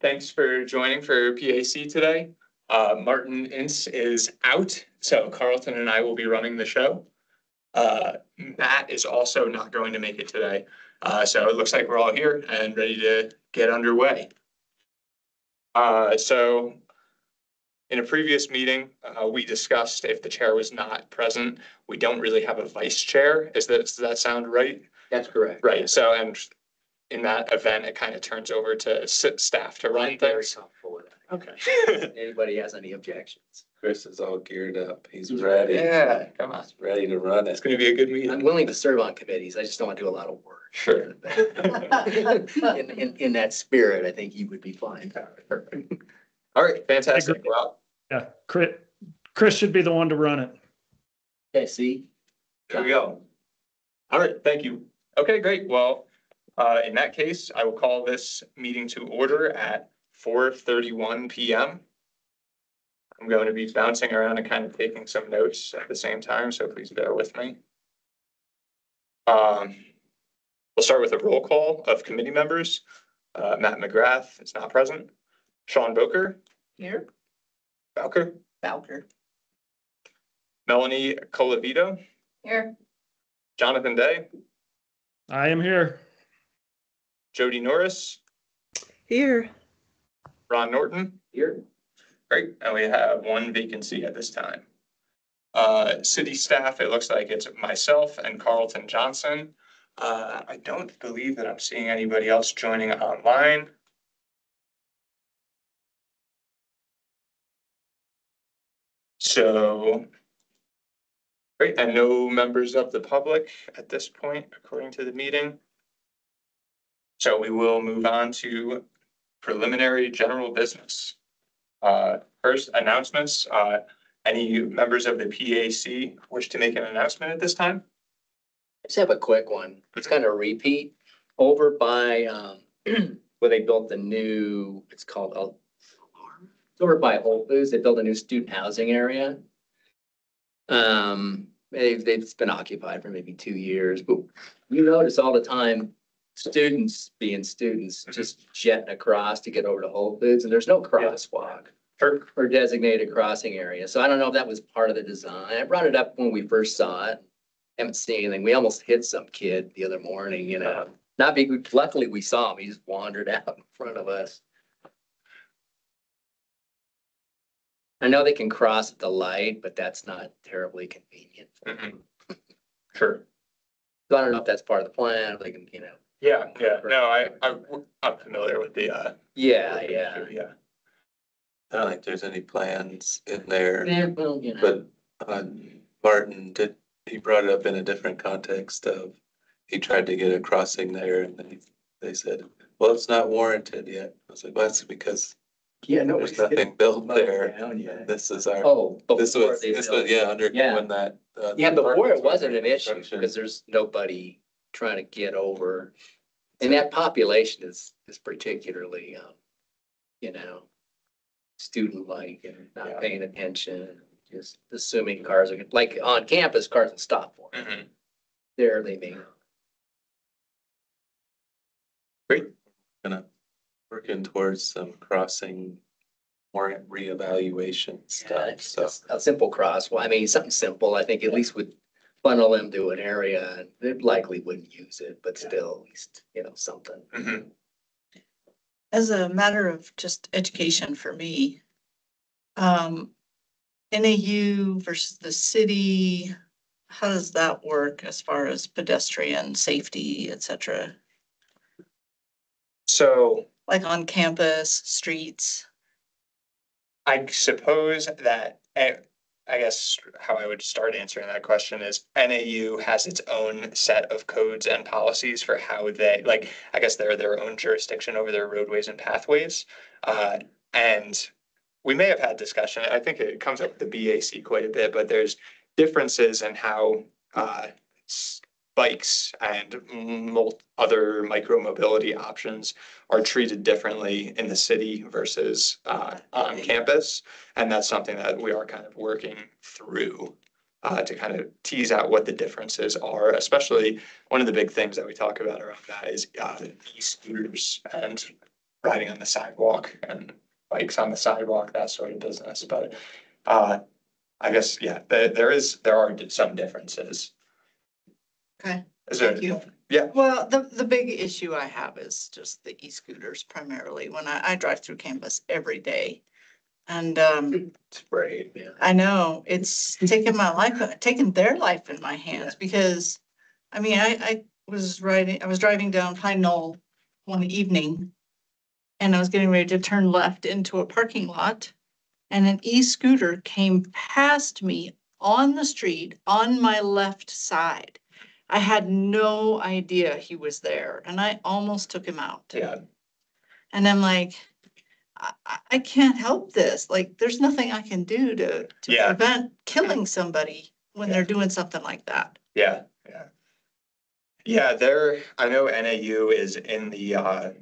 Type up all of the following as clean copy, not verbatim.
Thanks for joining for PAC today. Martin Ince is out, so Carlton and I will be running the show. Matt is also not going to make it today. So it looks like we're all here and ready to get underway. So in a previous meeting, we discussed if the chair was not present, we don't really have a vice chair. Does that sound right? That's correct. Right. So, and in that event, it kind of turns over to staff to run things. Okay. Anybody has any objections? Chris is all geared up. He's ready. Yeah, come on. He's ready to run It's it. going to be a good meeting. I'm willing to serve on committees. I just don't want to do a lot of work. Sure. In that spirit, I think you would be fine. All right, fantastic. Well, Yeah, Chris should be the one to run it. Okay, see? there we go. All right, thank you. Okay, great. Well, in that case, I will call this meeting to order at 4:31 p.m. I'm going to be bouncing around and kind of taking some notes at the same time, so please bear with me. We'll start with a roll call of committee members. Matt McGrath is not present. Sean Boker. Here. Bowker. Bowker. Melanie Colavito. Here. Jonathan Day. I am here. Jody Norris. Here. Ron Norton. Here. Great. And we have one vacancy at this time. City staff, it looks like it's myself and Carlton Johnson. I don't believe that I'm seeing anybody else joining online. So, great, and no members of the public at this point, according to the meeting. So we will move on to preliminary general business. First, announcements. Any members of the PAC wish to make an announcement at this time? Just have a quick one. It's kind of a repeat. Over by where they built the new, it's called it's over by Whole Foods. They built a new student housing area. It's been occupied for maybe 2 years, but you notice all the time students being students just jetting across to get over to Whole Foods, and there's no crosswalk or designated crossing area. So I don't know if that was part of the design. I brought it up when we first saw it. Haven't seen anything. We almost hit some kid the other morning, you know. Not big. Luckily we saw him. He just wandered out in front of us. I know they can cross at the light, but that's not terribly convenient. Sure. So I don't know if that's part of the plan, or they can, you know. Yeah. No, I'm familiar with the, Yeah. yeah. I don't think there's any plans in there, Yeah, well, you know. but Martin he brought it up in a different context of he tried to get a crossing there and then they said, well, it's not warranted yet. I was like, well, that's because Yeah, no, there's nothing built there. Yeah. This is our, Oh, this was undergoing that. Yeah, before it wasn't an issue construction. because there's nobody trying to get over. And that population is particularly, you know, student-like and not paying attention, just assuming cars are, like on campus, cars will stop for them. There they may. Great. Gonna working towards some crossing warrant reevaluation stuff, so. Just a simple cross. Well, I mean, something simple, I think at least would funnel them to an area and they likely wouldn't use it, but still at least, you know, something. As a matter of just education for me, NAU versus the city, how does that work as far as pedestrian safety, et cetera? So Like on campus, streets? I suppose that, I guess how I would start answering that question is NAU has its own set of codes and policies for how they, like, I guess they're their own jurisdiction over their roadways and pathways. And we may have had discussion, I think it comes up with the BAC quite a bit, but there's differences in how bikes and other micro mobility options are treated differently in the city versus on campus. And that's something that we are kind of working through to kind of tease out what the differences are, especially one of the big things that we talk about around that is e-scooters and riding on the sidewalk and bikes on the sidewalk, that sort of business, but I guess, yeah, there are some differences. Okay, Is there? thank you. Yeah, Well, the big issue I have is just the e-scooters primarily, when I drive through campus every day. And, Sprayed, yeah. I know it's taken my life, taken their life in my hands because, I mean, I was driving down Pine Knoll one evening and I was getting ready to turn left into a parking lot and an e-scooter came past me on the street on my left side. I had no idea he was there and I almost took him out. yeah, And I'm like, I can't help this. Like, there's nothing I can do to Yeah. prevent killing somebody when they're doing something like that. yeah, yeah. Yeah, I know NAU is in the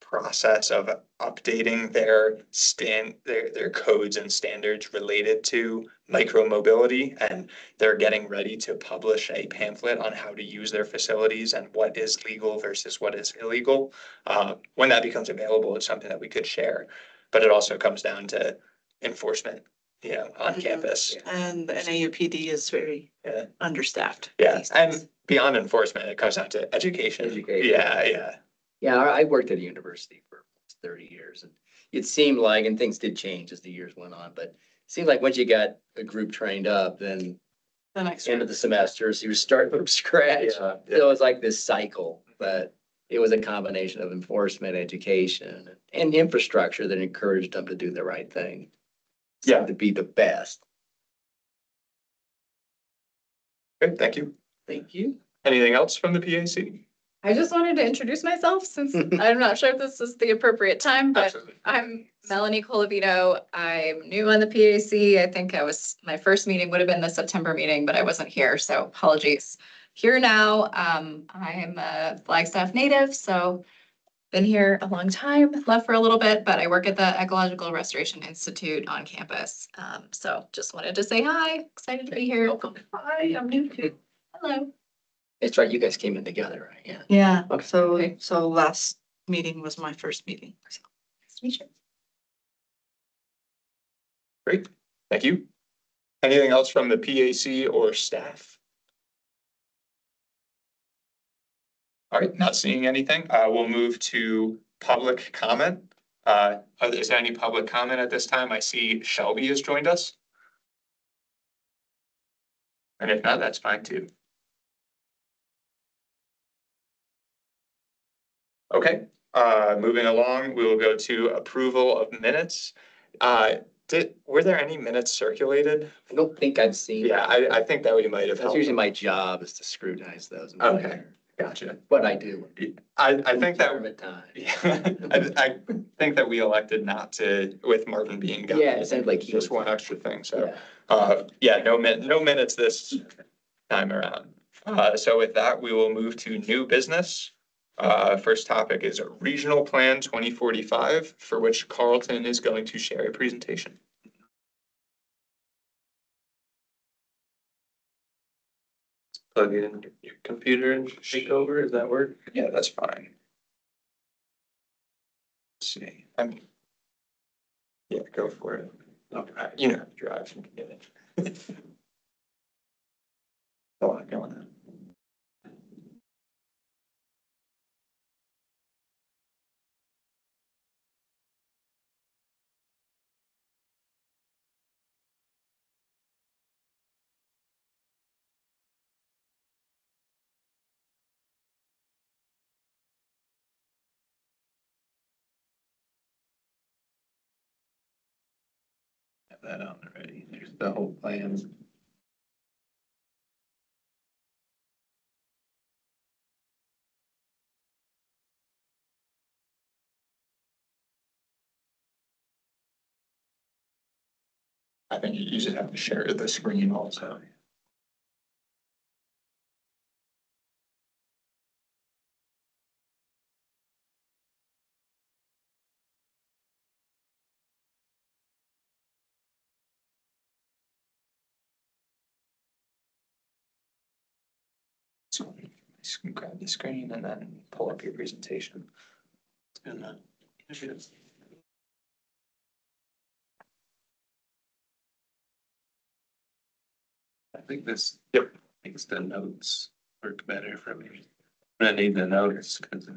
process of updating their codes and standards related to micromobility, and they're getting ready to publish a pamphlet on how to use their facilities and what is legal versus what is illegal. When that becomes available, it's something that we could share, but it also comes down to enforcement, on Mhm. campus. And the NAUPD is very Yeah. understaffed. Yeah, these days. and beyond enforcement, it comes down to education. Education. Yeah. Yeah, I worked at a university for 30 years and it seemed like, and things did change as the years went on, but it seemed like once you got a group trained up, then The next end of the semester, so you were starting from scratch. So it was like this cycle, but it was a combination of enforcement, education, and infrastructure that encouraged them to do the right thing. Yeah. To be the best. Good, thank you. Thank you. Anything else from the PAC? I just wanted to introduce myself since I'm not sure if this is the appropriate time, but Absolutely. I'm Melanie Colavito. I'm new on the PAC. I think my first meeting would have been the September meeting, but I wasn't here, so apologies. Here now, I am a Flagstaff native, so been here a long time, left for a little bit, but I work at the Ecological Restoration Institute on campus. So just wanted to say hi, excited to be here. Welcome. Hi, I'm new too. Hello. That's right, you guys came in together, right? Yeah. Yeah, Okay. so last meeting was my first meeting. So. Nice to meet you. Great, thank you. Anything else from the PAC or staff? All right, not seeing anything. We'll move to public comment. Is there any public comment at this time? I see Shelby has joined us. And if not, that's fine too. Okay, moving along, we will go to approval of minutes. Were there any minutes circulated? I don't think I've seen. Yeah, I think that we might have. That's usually my job is to scrutinize those. and Okay, gotcha. What I do. I think that, Retirement time. yeah, I think that we elected not to, with Marvin being gone. Yeah, it sounded like he Just was- one extra thing, so, Yeah. no minutes this time around. So with that, we will move to new business. First topic is Regional Plan 2045, for which Carlton is going to share a presentation. Plug in your computer and take over, does that work? Yeah, that's fine. Let's see, yeah, go for it. Okay, you know how to drive, you can get it. A lot going on. Have that on already. There's the whole plan. I think you just have to share the screen also. So just grab the screen and then pull up your presentation. It's gonna I think this makes the notes work better for me. I need the notes because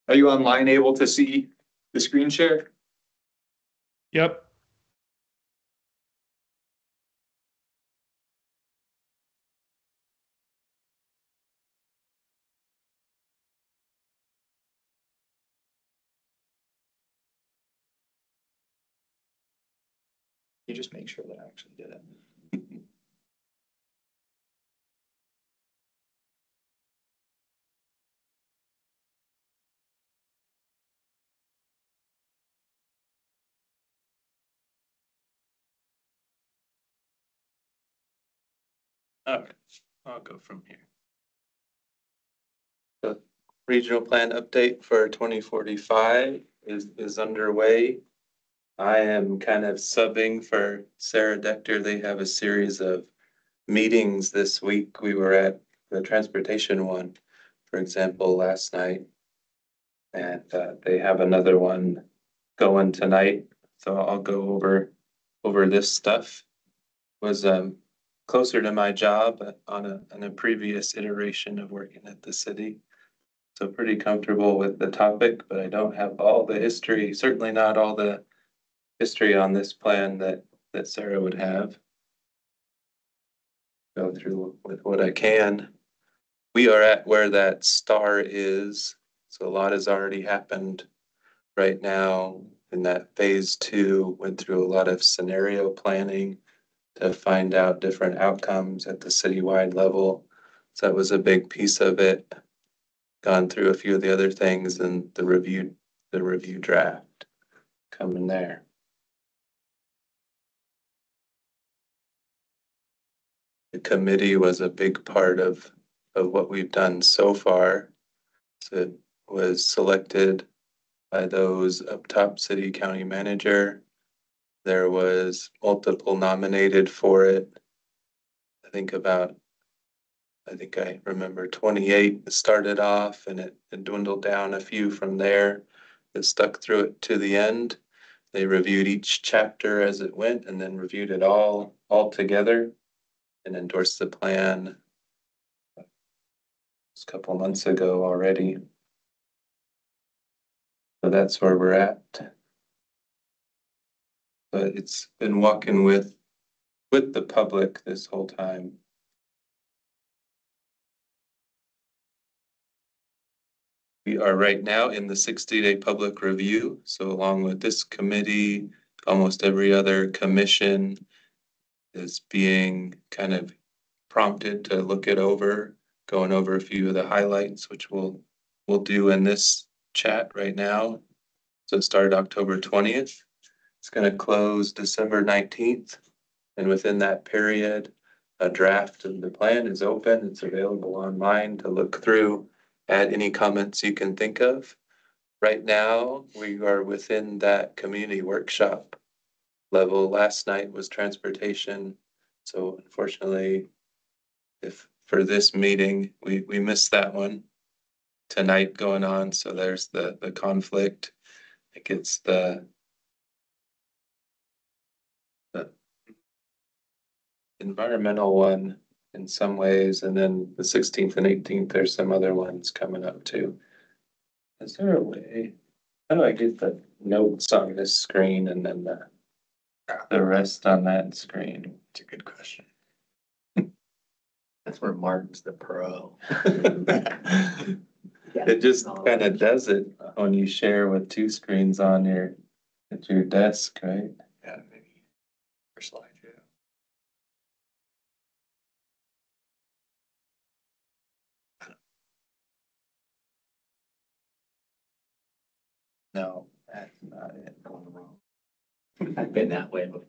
Are you online able to see the screen share? Yep. You just make sure that I actually did it. all right, I'll go from here. The regional plan update for 2045 is underway. I am kind of subbing for Sarah Dector. They have a series of meetings this week. We were at the transportation one, for example, last night. And they have another one going tonight. So I'll go over this stuff. Was closer to my job on a previous iteration of working at the city. So pretty comfortable with the topic, but I don't have all the history, certainly not all the history on this plan that Sarah would have. Go through with what I can. We are at where that star is, so a lot has already happened right now. In that phase 2, went through a lot of scenario planning to find out different outcomes at the citywide level. So that was a big piece of it. Gone through a few of the other things and the review draft coming there. The committee was a big part of what we've done so far. So it was selected by those up top, city, county manager. There was multiple nominated for it. I think I remember 28 started off and it dwindled down a few from there that stuck through it to the end. They reviewed each chapter as it went and then reviewed it all together and endorsed the plan a couple months ago already. So that's where we're at. But it's been walking with the public this whole time. We are right now in the 60-day public review. So along with this committee, almost every other commission is being kind of prompted to look it over, going over a few of the highlights, which we'll do in this chat right now. So it started October 20th. It's going to close December 19th. And within that period, a draft of the plan is open. It's available online to look through, add any comments you can think of. Right now, we are within that community workshop level. Last night was transportation. So unfortunately, if for this meeting, we missed that one tonight going on. So there's the conflict. It gets the environmental one in some ways, and then the 16th and 18th, there's some other ones coming up too. Is there a way? How do I get the notes on this screen and then the rest on that screen? It's a good question. That's where Martin's the pro. It just kind of does it when you share with two screens on at your desk, right? Yeah, maybe for slide, yeah. No, that's not it. I've been that way before.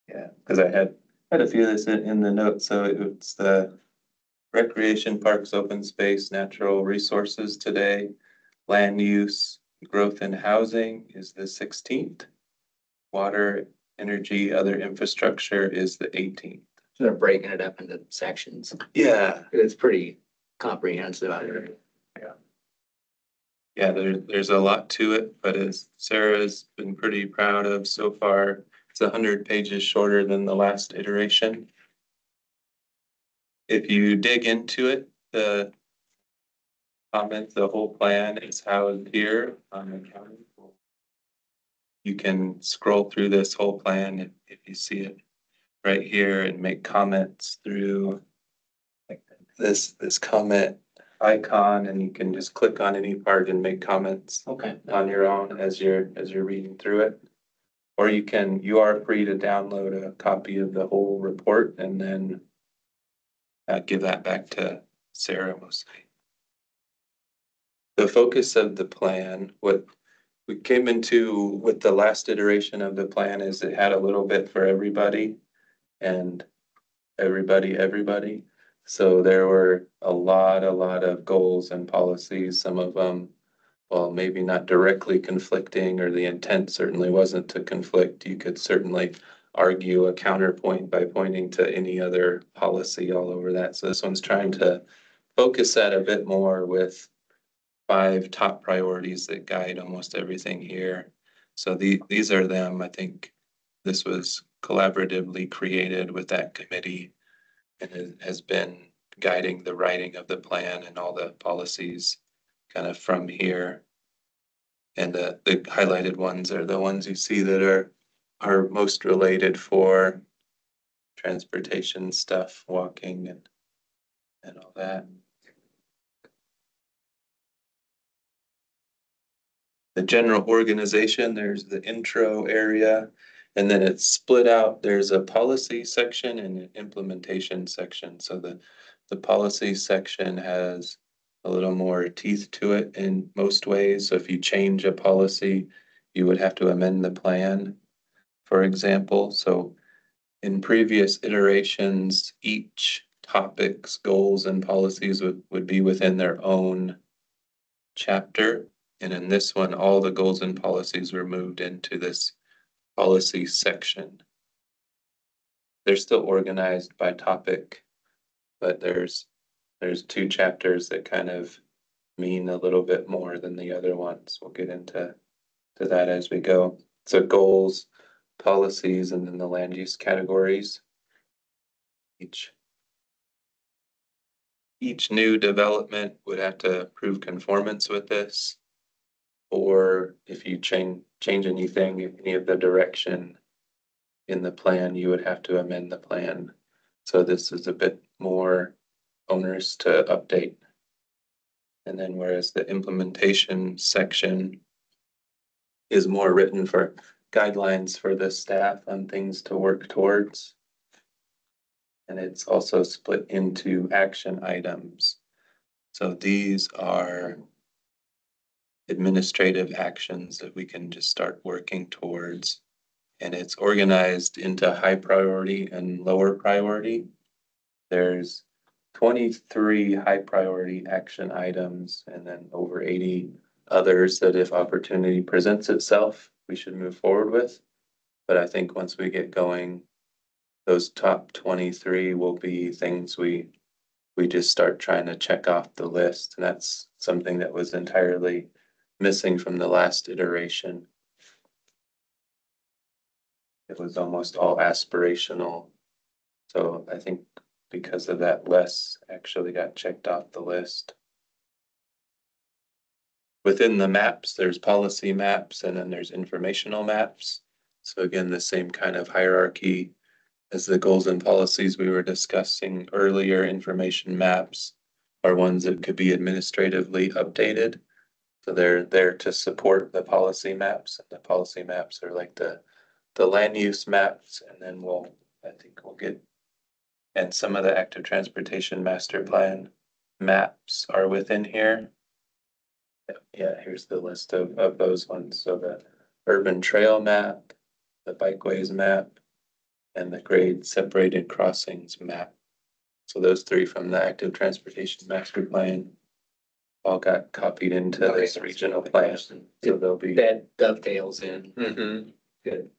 Yeah, because I had a few of this in the notes, so it's the recreation, parks, open space, natural resources today. Land use, growth and housing is the 16th. Water, energy, other infrastructure is the 18th. So they're breaking it up into sections. Yeah, It's pretty comprehensive out here. yeah, there's a lot to it, but as Sarah's been pretty proud of so far, it's 100 pages shorter than the last iteration. If you dig into it, the comment, the whole plan is housed here on the county. You can scroll through this whole plan if you see it right here and make comments through like this comment icon, and you can just click on any part and make comments Okay. on your own as you're reading through it. Or you are free to download a copy of the whole report and then give that back to Sarah mostly. The focus of the plan, what we came into with the last iteration of the plan is it had a little bit for everybody and everybody. So there were a lot of goals and policies, some of them, well, maybe not directly conflicting, or the intent certainly wasn't to conflict. You could certainly argue a counterpoint by pointing to any other policy all over that. So this one's trying to focus that a bit more with 5 top priorities that guide almost everything here. So these are them. I think this was collaboratively created with that committee and it has been guiding the writing of the plan and all the policies kind of from here. And the highlighted ones are the ones you see that are most related for transportation stuff, walking and all that. The general organization, there's the intro area, and then it's split out. There's a policy section and an implementation section. So the policy section has a little more teeth to it in most ways. So if you change a policy, you would have to amend the plan, for example. So in previous iterations, each topic's goals and policies would be within their own chapter. And in this one, all the goals and policies were moved into this policy section. They're still organized by topic, but there's 2 chapters that kind of mean a little bit more than the other ones. We'll get into that as we go. So goals, policies, and then the land use categories. Each new development would have to prove conformance with this. Or if you change anything, any of the direction in the plan, you would have to amend the plan. So this is a bit more onerous to update. And then whereas the implementation section is more written for guidelines for the staff on things to work towards. And it's also split into action items. So these are administrative actions that we can just start working towards. And it's organized into high priority and lower priority. There's 23 high priority action items and then over 80 others that if opportunity presents itself, we should move forward with. But I think once we get going, those top 23 will be things we just start trying to check off the list. And that's something that was entirely missing from the last iteration. It was almost all aspirational. So I think because of that, less actually got checked off the list. Within the maps, there's policy maps and then there's informational maps. So again, the same kind of hierarchy as the goals and policies we were discussing earlier. Information maps are ones that could be administratively updated. So they're there to support the policy maps. The policy maps are like the land use maps, and then I think we'll get, and some of the active transportation master plan maps are within here. Yeah, here's the list of those ones. So the urban trail map, the bikeways map, and the grade separated crossings map. So those three from the active transportation master plan all got copied into this regional plan. So they'll be. That dovetails in. Mhm. Good.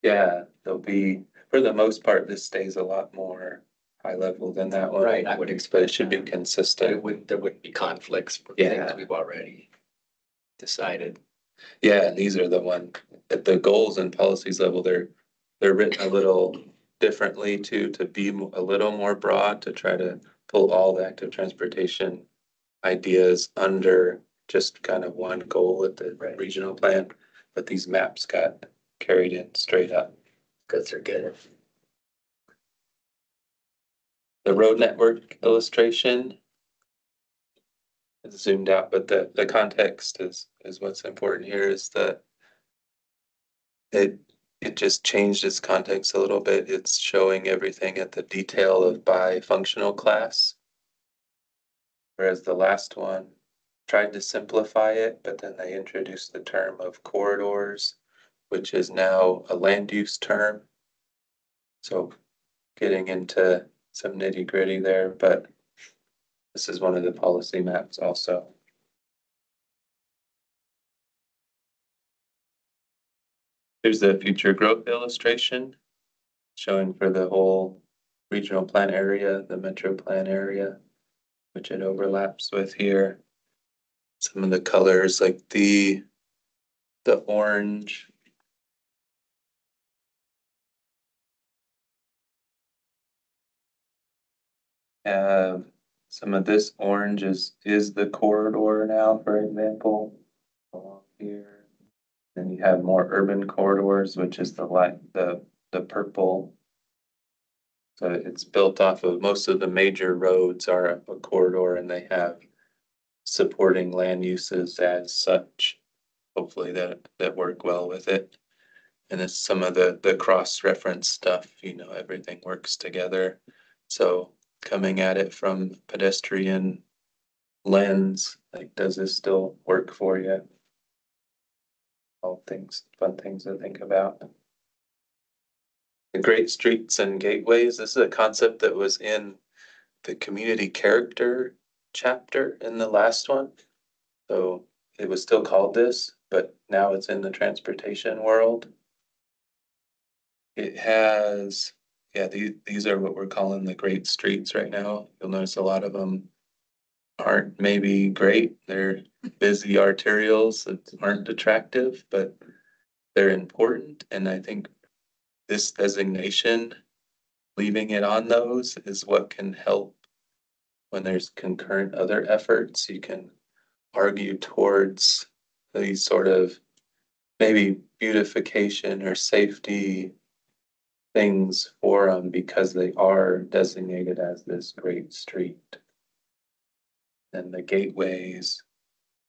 Yeah, they'll be, for the most part, this stays a lot more high level than that one. Right, I would But expect it should be that. consistent. There wouldn't be conflicts for Yeah. things we've already decided. Yeah, and these are the one, at the goals and policies level, they're written a little differently too, to be a little more broad, to try to pull all the active transportation ideas under just kind of one goal at the Right. regional plan. But these maps got carried in straight up. Because they're good. The road network illustration is zoomed out, but the context is what's important here, is that it just changed its context a little bit. It's showing everything at the detail of by functional class. Whereas the last one tried to simplify it, but then they introduced the term of corridors, which is now a land use term. So getting into some nitty gritty there, but this is one of the policy maps also. Here's the future growth illustration showing for the whole regional plan area, the metro plan area, which it overlaps with here. Some of the colors, like the orange. Some of this orange is the corridor now, for example, along here. Then you have more urban corridors, which is the light, the purple. So it's built off of, most of the major roads are a corridor, and they have supporting land uses as such. Hopefully that work well with it. And it's some of the cross-reference stuff, everything works together. So coming at it from pedestrian lens, like, does this still work for you? All things, fun things to think about. The great streets and gateways, this is a concept that was in the community character chapter in the last one. So it was still called this, but now it's in the transportation world. It has, yeah, these are what we're calling the great streets right now. You'll notice a lot of them aren't maybe great. They're busy arterials that aren't attractive, but they're important. And I think this designation, leaving it on those, is what can help when there's concurrent other efforts. You can argue towards these sort of maybe beautification or safety things for them, because they are designated as this great street. And the gateways,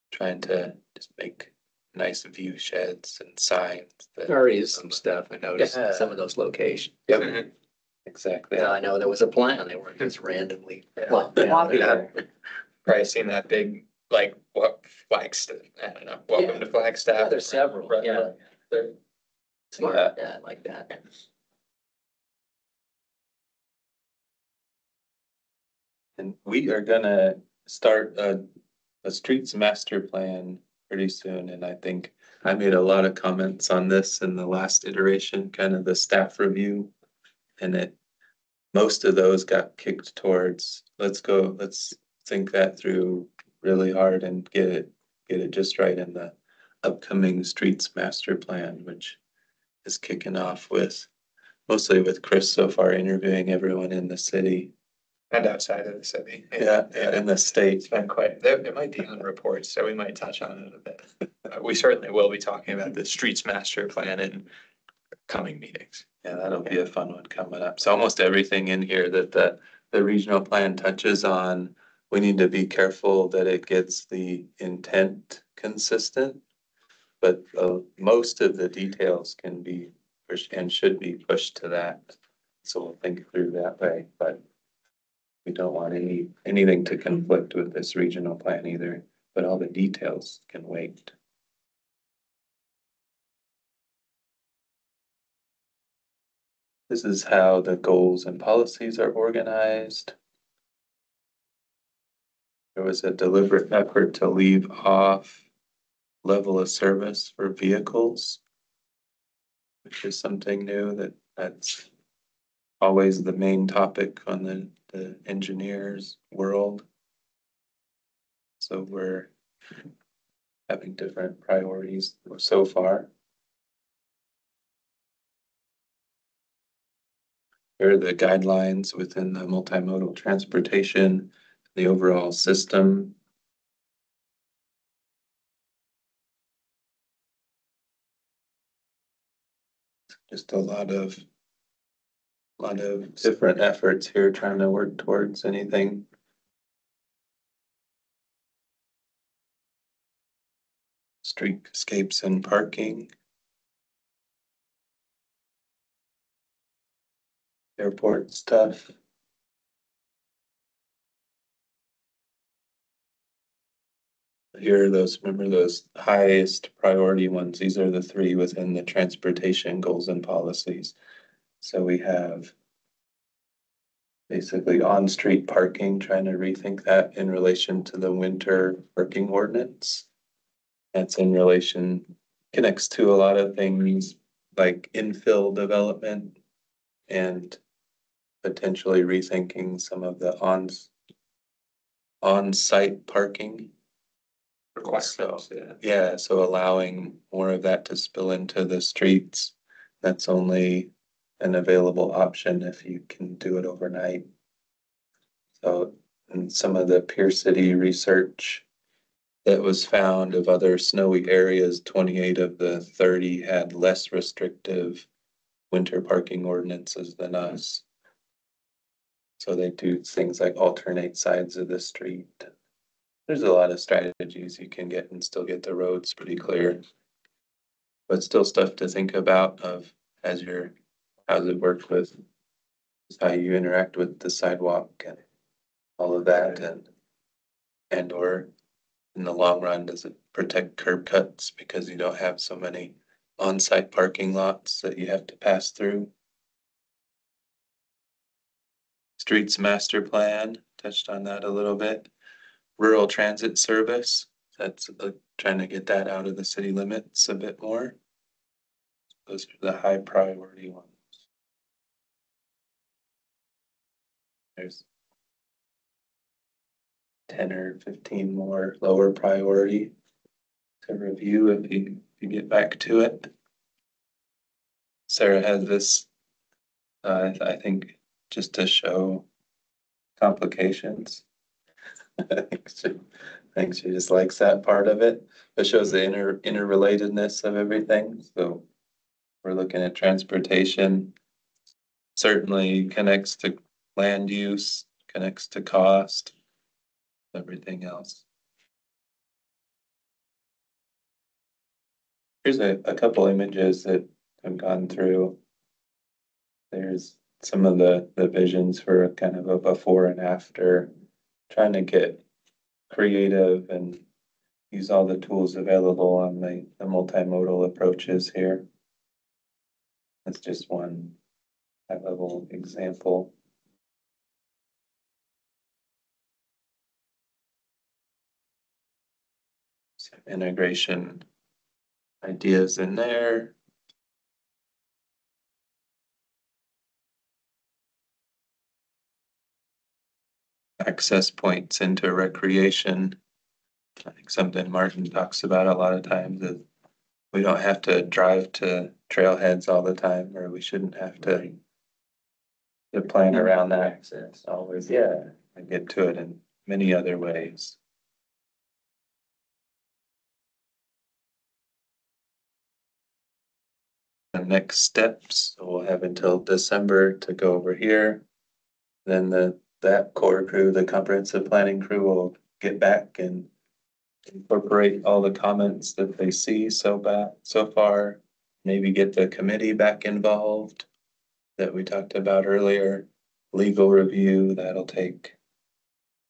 trying to just make nice view sheds and signs. There already is some stuff I noticed in some of those locations. Yep. Exactly. Yeah, I know there was a plan. They weren't just randomly plopped down Yeah. there. Probably seen that big, like, what, Flagstaff, I don't know, welcome to Flagstaff. Yeah, there's several, Right, yeah. right. There- Smart, Yeah. yeah, I like that. And we are gonna start a streets master plan pretty soon, and I think I made a lot of comments on this in the last iteration, kind of the staff review. And most of those got kicked towards, let's think that through really hard and get it just right in the upcoming streets master plan, which is kicking off mostly with Chris so far interviewing everyone in the city. And outside of the city. Yeah, in the state. It's been it might be on reports, so we might touch on it a bit. We certainly will be talking about the streets master plan in coming meetings. Yeah, that'll be a fun one coming up. So almost everything in here that the regional plan touches on, we need to be careful that it gets the intent consistent. But most of the details can be pushed and should be pushed to that. So we'll think through that way, but we don't want anything to conflict with this regional plan either, but all the details can wait. This is how the goals and policies are organized. There was a deliberate effort to leave off level of service for vehicles, which is something new that's always the main topic on the engineers world. So we're having different priorities so far. Here are the guidelines within the multimodal transportation, the overall system. Just a lot of different efforts here trying to work towards anything. Streetscapes and parking. Airport stuff. Here are those, remember those highest priority ones. These are the three within the transportation goals and policies. So we have basically on-street parking, trying to rethink that in relation to the winter parking ordinance. That's in relation, connects to a lot of things like infill development and potentially rethinking some of the on-site parking. Requirements, Yeah, so allowing more of that to spill into the streets. That's only an available option if you can do it overnight. So, and some of the Pier City research that was found of other snowy areas, 28 of the 30 had less restrictive winter parking ordinances than us. So they do things like alternate sides of the street. There's a lot of strategies you can get and still get the roads pretty clear. But still stuff to think about of how's it work with how you interact with the sidewalk and all of that and or in the long run, does it protect curb cuts because you don't have so many on-site parking lots that you have to pass through? Streets master plan, touched on that a little bit. Rural transit service, that's trying to get that out of the city limits a bit more. Those are the high priority ones. There's 10 or 15 more lower priority to review if you get back to it. Sarah has this, I think, just to show complications. I think she just likes that part of it. It shows the interrelatedness of everything. So we're looking at transportation. Certainly connects to land use, connects to cost, everything else. Here's a couple images that I've gone through. There's some of the visions for kind of a before and after, trying to get creative and use all the tools available on the multimodal approaches here. That's just one high level example. Some integration ideas in there. Access points into recreation. I think something Martin talks about a lot of times is we don't have to drive to trailheads all the time, or we shouldn't have to plan around that. Access always, yeah, and get to it in many other ways. The next steps, so we'll have until December to go over here. Then that core crew, the comprehensive planning crew, will get back and incorporate all the comments that they see so far. Maybe get the committee back involved that we talked about earlier. Legal review, that'll take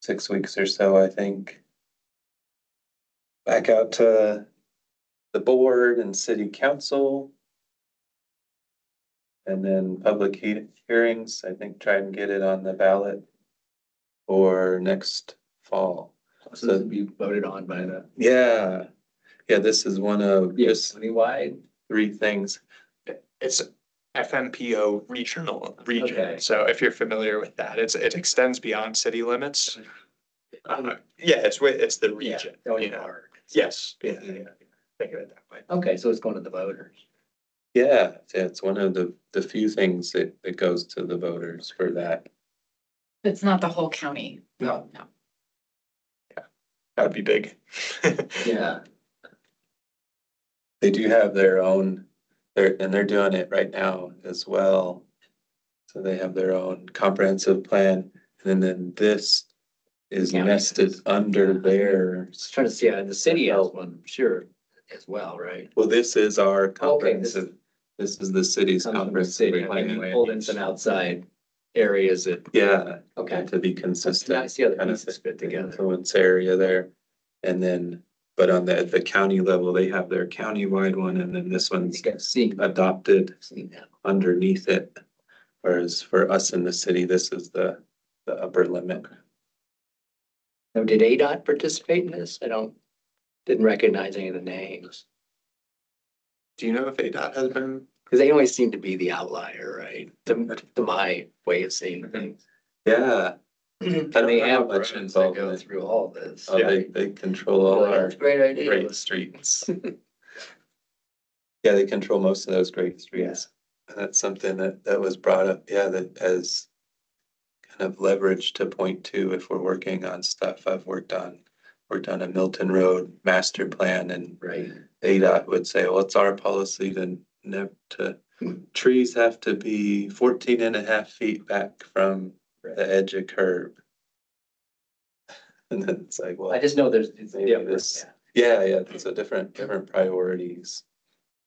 6 weeks or so, I think. Back out to the board and city council. And then public hearings, I think try and get it on the ballot for next fall. So this would be voted on by the Yeah, yeah, this is one of just countywide. 3 things. It's FMPO regional region. Okay. So if you're familiar with that, it extends beyond city limits. Yeah, it's the region, you know. Yes, yeah, yeah. Think of it that way. Okay, so it's going to the voters. Yeah, it's one of the few things that goes to the voters for that. It's not the whole county. No. No. That would be big. Yeah. They do have their own, they're doing it right now as well. So they have their own comprehensive plan, and then this is County nested does. under their, Just trying to see, the city has one, sure, as well, right? well, this is our Okay, comprehensive, this is the city's Comes from the comprehensive city, plan. and pulled in some outside areas that, Yeah, okay. to be I consistent. see how the kind of pieces fit together. Influence area there. And then, but on the county level, they have their countywide one, and then this I one's think I've adopted seen that. underneath it. Whereas for us in the city, this is the upper limit. Now, did ADOT participate in this? Didn't recognize any of the names. Do you know if ADOT has been? Because they always seem to be the outlier, right? To my way of seeing things. Yeah. And don't they know have how much roads that go involvement. through all this. Oh, they control all our That's a great idea. great streets. Yeah, they control most of those great streets. And that's something that was brought up, yeah, that as kind of leverage to point to if we're working on stuff I've worked on a Milton Road master plan, and Right. ADOT would say, well, it's our policy to trees have to be 14.5 feet back from the edge of curb. And then it's like, well, I just know it's maybe different. this, yeah, it's a different priorities.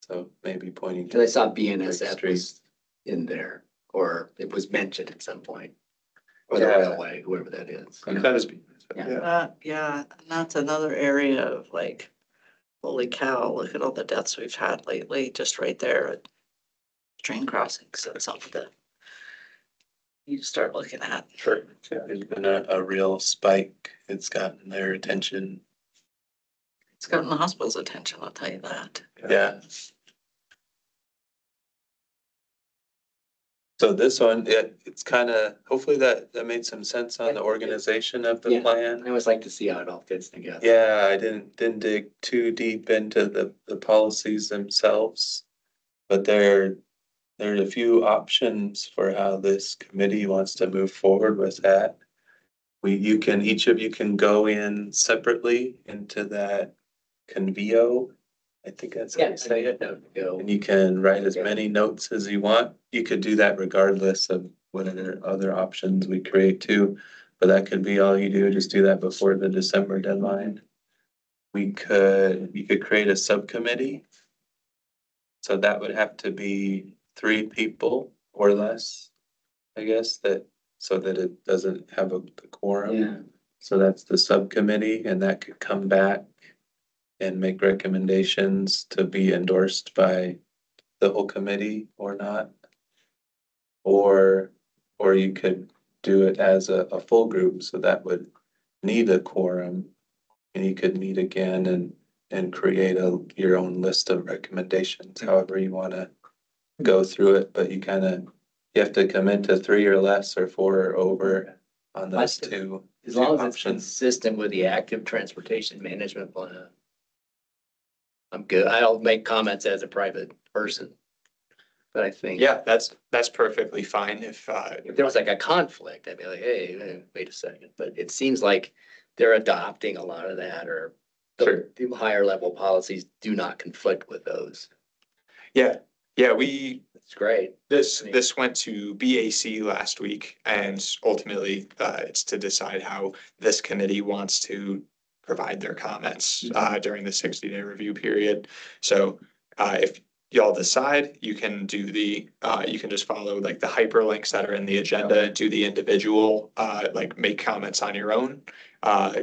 So maybe pointing. Because I saw BNSF Street. was in there, or it was mentioned at some point. Or the Yeah. railway, whoever that is. That is. Yeah. Yeah, and that's another area of like, holy cow, look at all the deaths we've had lately, just right there at train crossings. So it's something that you start looking at. Sure. Yeah, there's been a real spike. It's gotten their attention. It's gotten the hospital's attention, I'll tell you that. Yeah. So this one, it's kind of, hopefully that made some sense on the organization of the Yeah. plan. I always like to see how it all fits together. Yeah, I didn't dig too deep into the policies themselves. But there are a few options for how this committee wants to move forward with that. Each of you can go in separately into that Convio. I think that's how Yeah, you say it. Go. And you can write as many notes as you want. You could do that regardless of whatever other options we create too. But that could be all you do, just do that before the December deadline. You could create a subcommittee. So that would have to be 3 people or less, I guess, so that it doesn't have a quorum. Yeah. So that's the subcommittee, and that could come back and make recommendations to be endorsed by the whole committee or not. Or you could do it as a full group, so that would need a quorum. And you could meet again and create your own list of recommendations, however you want to go through it, but you have to commit to 3 or less or 4 or over on those two. As long as it's options. consistent with the active transportation management plan. I'm good. I'll make comments as a private person. But I think. Yeah, that's perfectly fine if If there was like a conflict, I'd be like, hey, wait a second, but it seems like they're adopting a lot of that, or Sure. the higher level policies do not conflict with those. Yeah, It's great. this went to BAC last week, and ultimately it's to decide how this committee wants to provide their comments during the 60-day review period. So if y'all decide, you can you can just follow like the hyperlinks that are in the agenda and do the individual like make comments on your own.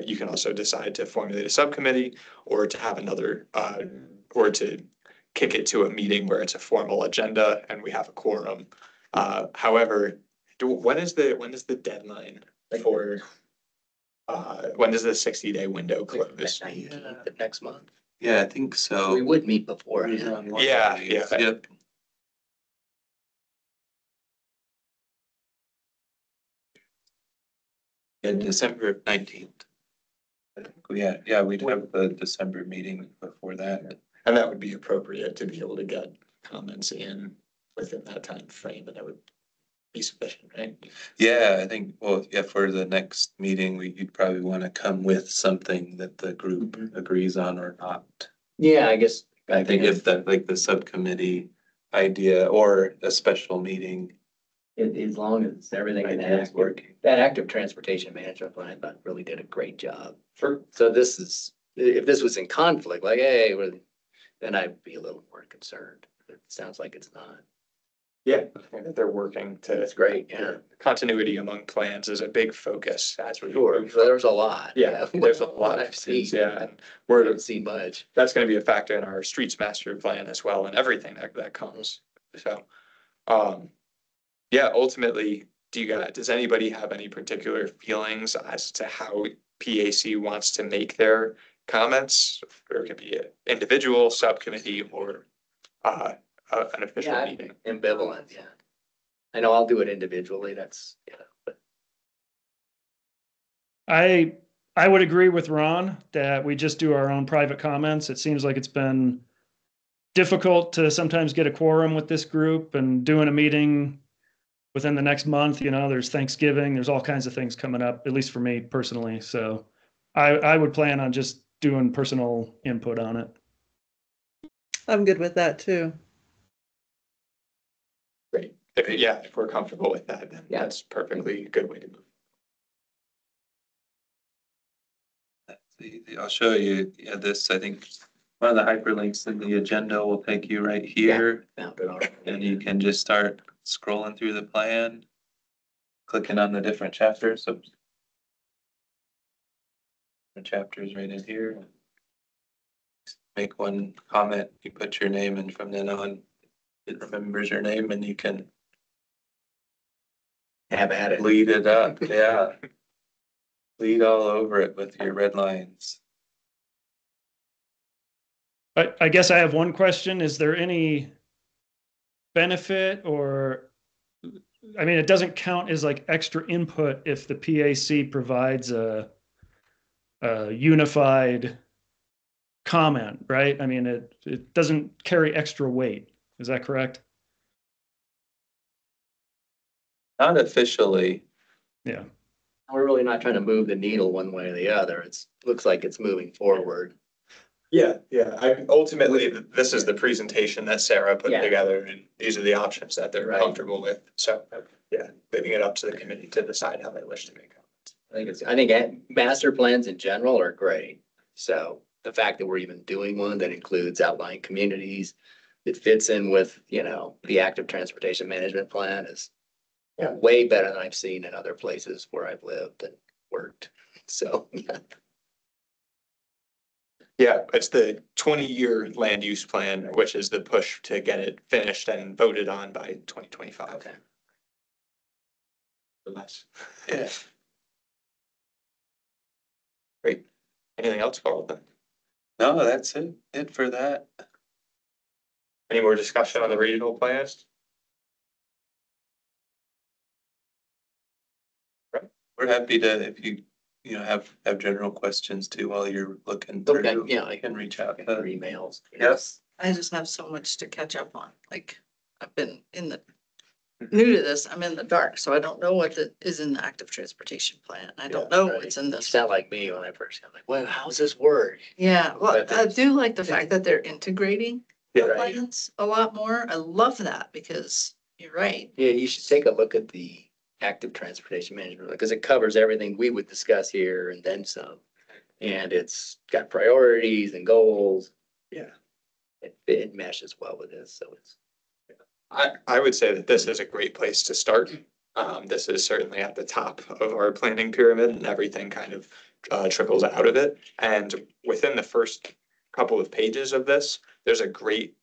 You can also decide to formulate a subcommittee or to have another or to kick it to a meeting where it's a formal agenda and we have a quorum. However, when is the deadline for, when does the 60-day window close? 19th of next month. Yeah, I think so. We would meet before. Yeah, yeah. Yep. Yeah, December 19th. Yeah, we'd have the December meeting before that. And that would be appropriate to be able to get comments in within that time frame, and that would be sufficient, right? Yeah, I think, well, yeah, for the next meeting, you'd probably want to come with something that the group agrees on or not. Yeah, I guess. I think if that, like the subcommittee idea or a special meeting. As long as everything in Ideas that working. that active transportation management plan, I thought really did a great job. Sure. So this is, if this was in conflict, like, hey, then I'd be a little more concerned. It sounds like it's not. Yeah, they're working to. It's great, yeah. Continuity among plans is a big focus as we. Sure, so there's a lot. Yeah, there's a lot of I've seen. things, yeah, and We we're, haven't seen much. that's gonna be a factor in our streets master plan as well, and everything that comes, so. Yeah, ultimately, does anybody have any particular feelings as to how PAC wants to make their comments? Or it could be an individual subcommittee or an official Yeah, meeting. ambivalent, yeah. I know I'll do it individually, that's, but I would agree with Ron that we just do our own private comments. It seems like it's been difficult to sometimes get a quorum with this group, and doing a meeting within the next month, there's Thanksgiving, there's all kinds of things coming up, at least for me personally. So I would plan on just doing personal input on it. I'm good with that too. Great. If we're comfortable with that, then that's perfectly a good way to move. I'll show you, this, I think, one of the hyperlinks in the agenda will take you right here. found it already. And you can just start scrolling through the plan, clicking on the different chapters. So the chapters right in here. Make one comment, you put your name, and from then on, it remembers your name and you can Have at it. lead it up, yeah. Lead all over it with your red lines. I guess I have one question. Is there any benefit or, I mean, it doesn't count as like extra input if the PAC provides a unified comment, right? I mean, it doesn't carry extra weight. Is that correct? Not officially. Yeah. We're really not trying to move the needle one way or the other. Looks like it's moving forward. Yeah, ultimately, this is the presentation that Sarah put Yeah. together, and these are the options that they're Right. comfortable with. So, yeah, leaving it up to the committee to decide how they wish to make comments. I think master plans in general are great. So the fact that we're even doing one that includes outlying communities, that fits in with, the active transportation management plan is way better than I've seen in other places where I've lived and worked. So, yeah. Yeah, it's the 20-year land use plan, which is the push to get it finished and voted on by 2025. Okay. Less. Yeah. Great. Anything else, Carl? No, that's it for that. Any more discussion on the regional plans? We're happy to, if you have general questions too while you're looking through. Okay, yeah, You can reach out. Or emails. Yes. I just have so much to catch up on. Like, I've been new to this, I'm in the dark, so I don't know what is in the active transportation plan. I don't know what's in You this. sound like me when I first got like, well, how's this work? Yeah, well, But I do like the fact that they're integrating Yeah, the right. plans a lot more. I love that because you're right. Yeah, you should take a look at the active transportation management because it covers everything we would discuss here and then some. And it's got priorities and goals. Yeah. It meshes well with this, so it's. I would say that this is a great place to start. This is certainly at the top of our planning pyramid, and everything kind of trickles out of it. And within the first couple of pages of this, there's a great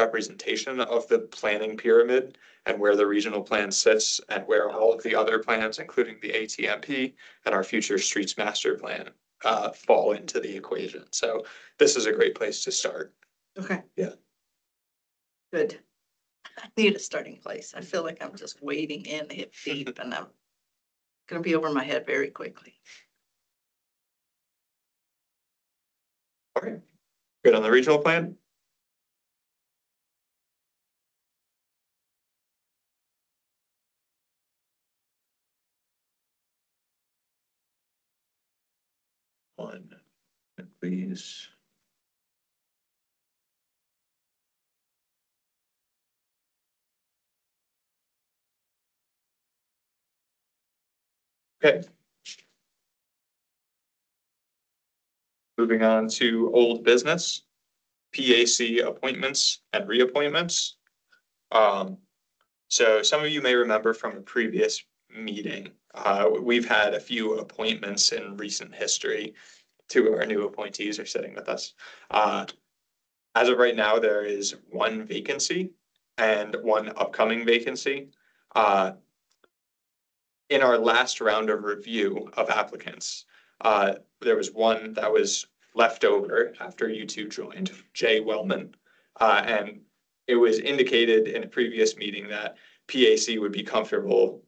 representation of the planning pyramid and where the regional plan sits and where all of the other plans, including the ATMP and our future streets master plan, fall into the equation. So this is a great place to start. Okay. Yeah. Good. I need a starting place. I feel like I'm just wading in hip deep and I'm gonna be over my head very quickly. All right. Good on the regional plan? One, please. Okay. Moving on to old business, PAC appointments and reappointments. So some of you may remember from a previous meeting, we've had a few appointments in recent history. Two of our new appointees are sitting with us. As of right now, there is one vacancy and one upcoming vacancy. In our last round of review of applicants, there was one that was left over after you two joined, Jay Wellman. And it was indicated in a previous meeting that PAC would be comfortable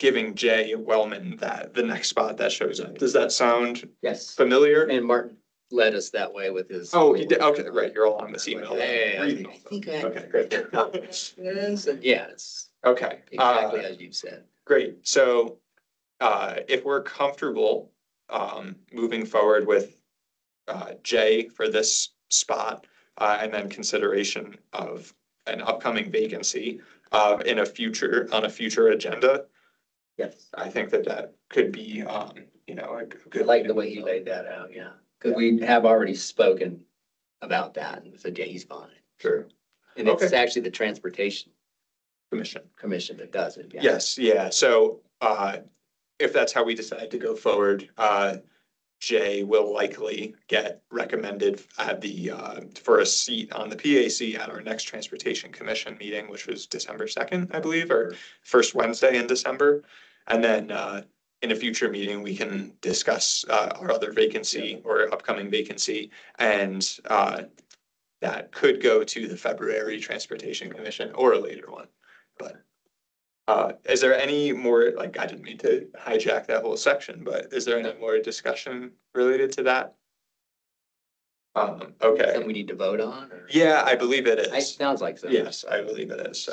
giving Jay Wellman the next spot that shows up. Does that sound Yes. familiar? And Martin led us that way with his. Oh, he did. Okay, right. You're all on this email. Yeah, Reading. I think I. Okay, great. Yeah, it's Okay. exactly as you said. Great. So if we're comfortable moving forward with Jay for this spot and then consideration of an upcoming vacancy on a future agenda, Yes. I think that could be a I good. like the way you laid that out, yeah. Because we have already spoken about that, and so Jay's fine. Sure. And it's Okay. actually the Transportation Commission. Commission that does it. Yeah. Yes, yeah. So if that's how we decide to go forward, Jay will likely get recommended at for a seat on the PAC at our next Transportation Commission meeting, which was December 2nd, I believe, or first Wednesday in December. And then in a future meeting, we can discuss our other vacancy or upcoming vacancy, and that could go to the February Transportation Commission or a later one. But is there any more, I didn't mean to hijack that whole section, but is there any more discussion related to that? Okay. Something we need to vote on? Or? Yeah, I believe it It is. sounds like so. Yes, I believe it is. So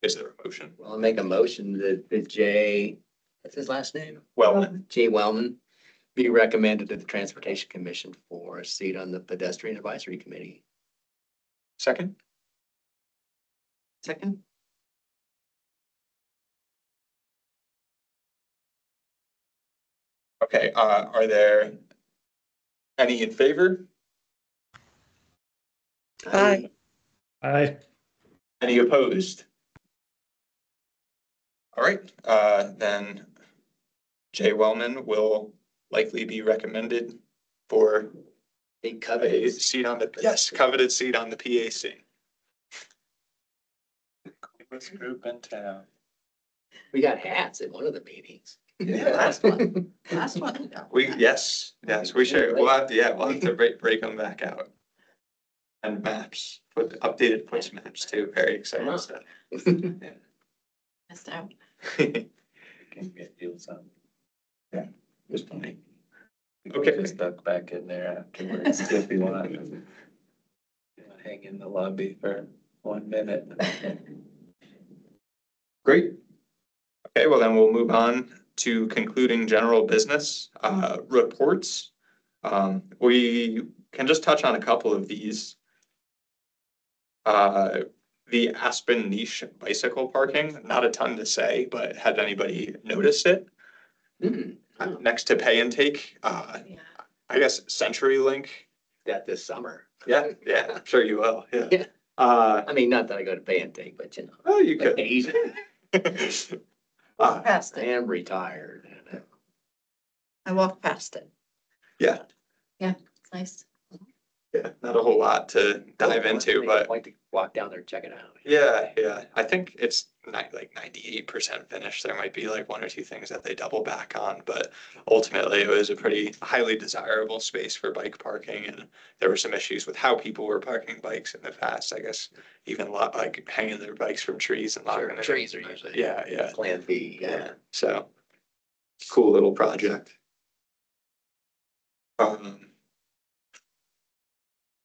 is there a motion? Well, I'll make a motion that Jay, what's his last name? Wellman. Jay Wellman be recommended to the Transportation Commission for a seat on the Pedestrian Advisory Committee. Second? Second. Okay, are there any in favor? Aye. Aye. Any opposed? All right, then Jay Wellman will likely be recommended for They a coveted. seat on coveted seat on the PAC. This group in town. We got hats at one of the meetings. Yeah. Last one. Last one. Yes, we should. We'll have to break them back out. And maps, updated push maps too. Very exciting stuff. Missed out. Can get deals on. Yeah, there's plenty. Okay. Just duck back in there afterwards if you want. Hang in the lobby for 1 minute. Great. Okay, well then we'll move on to concluding general business reports. We can just touch on a couple of these. The Aspen niche bicycle parking, not a ton to say, but had anybody noticed it? Next to Pay and Take, Yeah. I guess CenturyLink. That this summer. Yeah, I'm sure you will. Yeah. Yeah. Uh, I mean, not that I go to Pay and Take, but well, you could. occasionally. Past I it. am retired. I walked past it. Yeah. It's nice. Yeah, not a whole lot to dive into, but Like to walk down there and check it out. yeah. I think it's like 98% finished. There might be like one or two things that they double back on, but ultimately it was a pretty highly desirable space for bike parking. And there were some issues with how people were parking bikes in the past. I guess even a lot like hanging their bikes from trees and locking it in. Trees are usually. Yeah. Plan B, Yeah. So cool little project. Let's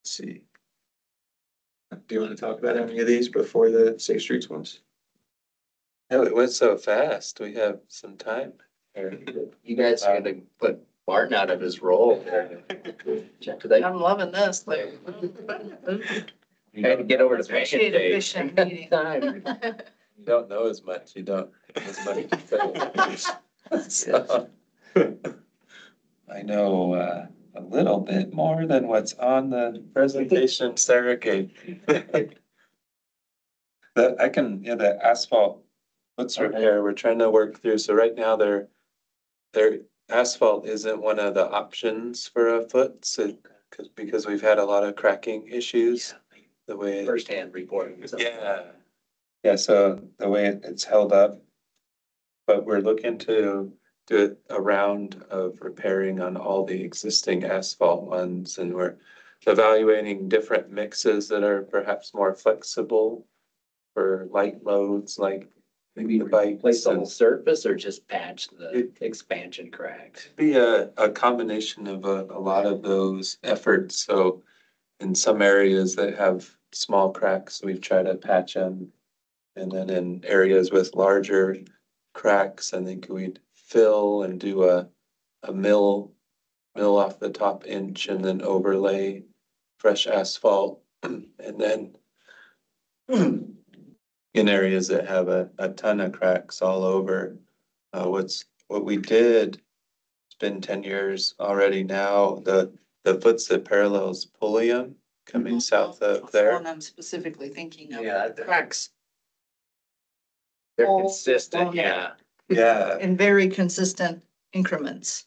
see. Do you want to talk about any of these before the Safe Streets ones? No, it went so fast. We have some time. You guys are gonna put Martin out of his role. I'm loving this, like. Had to get over to Appreciate Day. efficient meeting. You don't know as much, you don't as much to say. So, I know a little bit more than what's on the presentation Sarah gave. The asphalt foots repair, we're trying to work through, so right now their asphalt isn't one of the options for a foot, so, because we've had a lot of cracking issues. The way. Firsthand report. Yeah, so the way it's held up. But we're looking to do a round of repairing on all the existing asphalt ones, and we're evaluating different mixes that are perhaps more flexible for light loads, like Maybe the bikes. replace the whole surface or just patch the expansion cracks? Be a combination of a lot of those efforts. So in some areas that have small cracks, we've tried to patch them. And then in areas with larger cracks, I think we'd fill and do a mill off the top inch and then overlay fresh asphalt. And then in areas that have a ton of cracks all over, what we did, it's been 10 years already now, the foots that parallels Pulliam coming south of That's the there. one I'm specifically thinking of. Yeah. Cracks They're Oh, consistent, yeah. Yeah, in very consistent increments.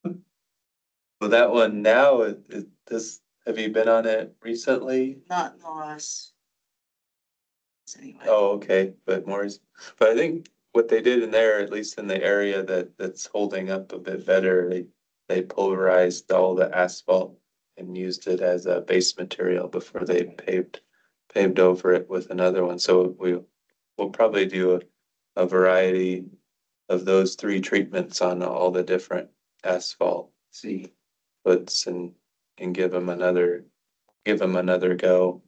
well, that one now, have you been on it recently? Not in the last. Anyway. Oh, okay, but I think what they did in there, at least in the area that's holding up a bit better, they pulverized all the asphalt and used it as a base material before they paved over it with another one. So we'll probably do a variety of those 3 treatments on all the different asphalt foots and give them another go.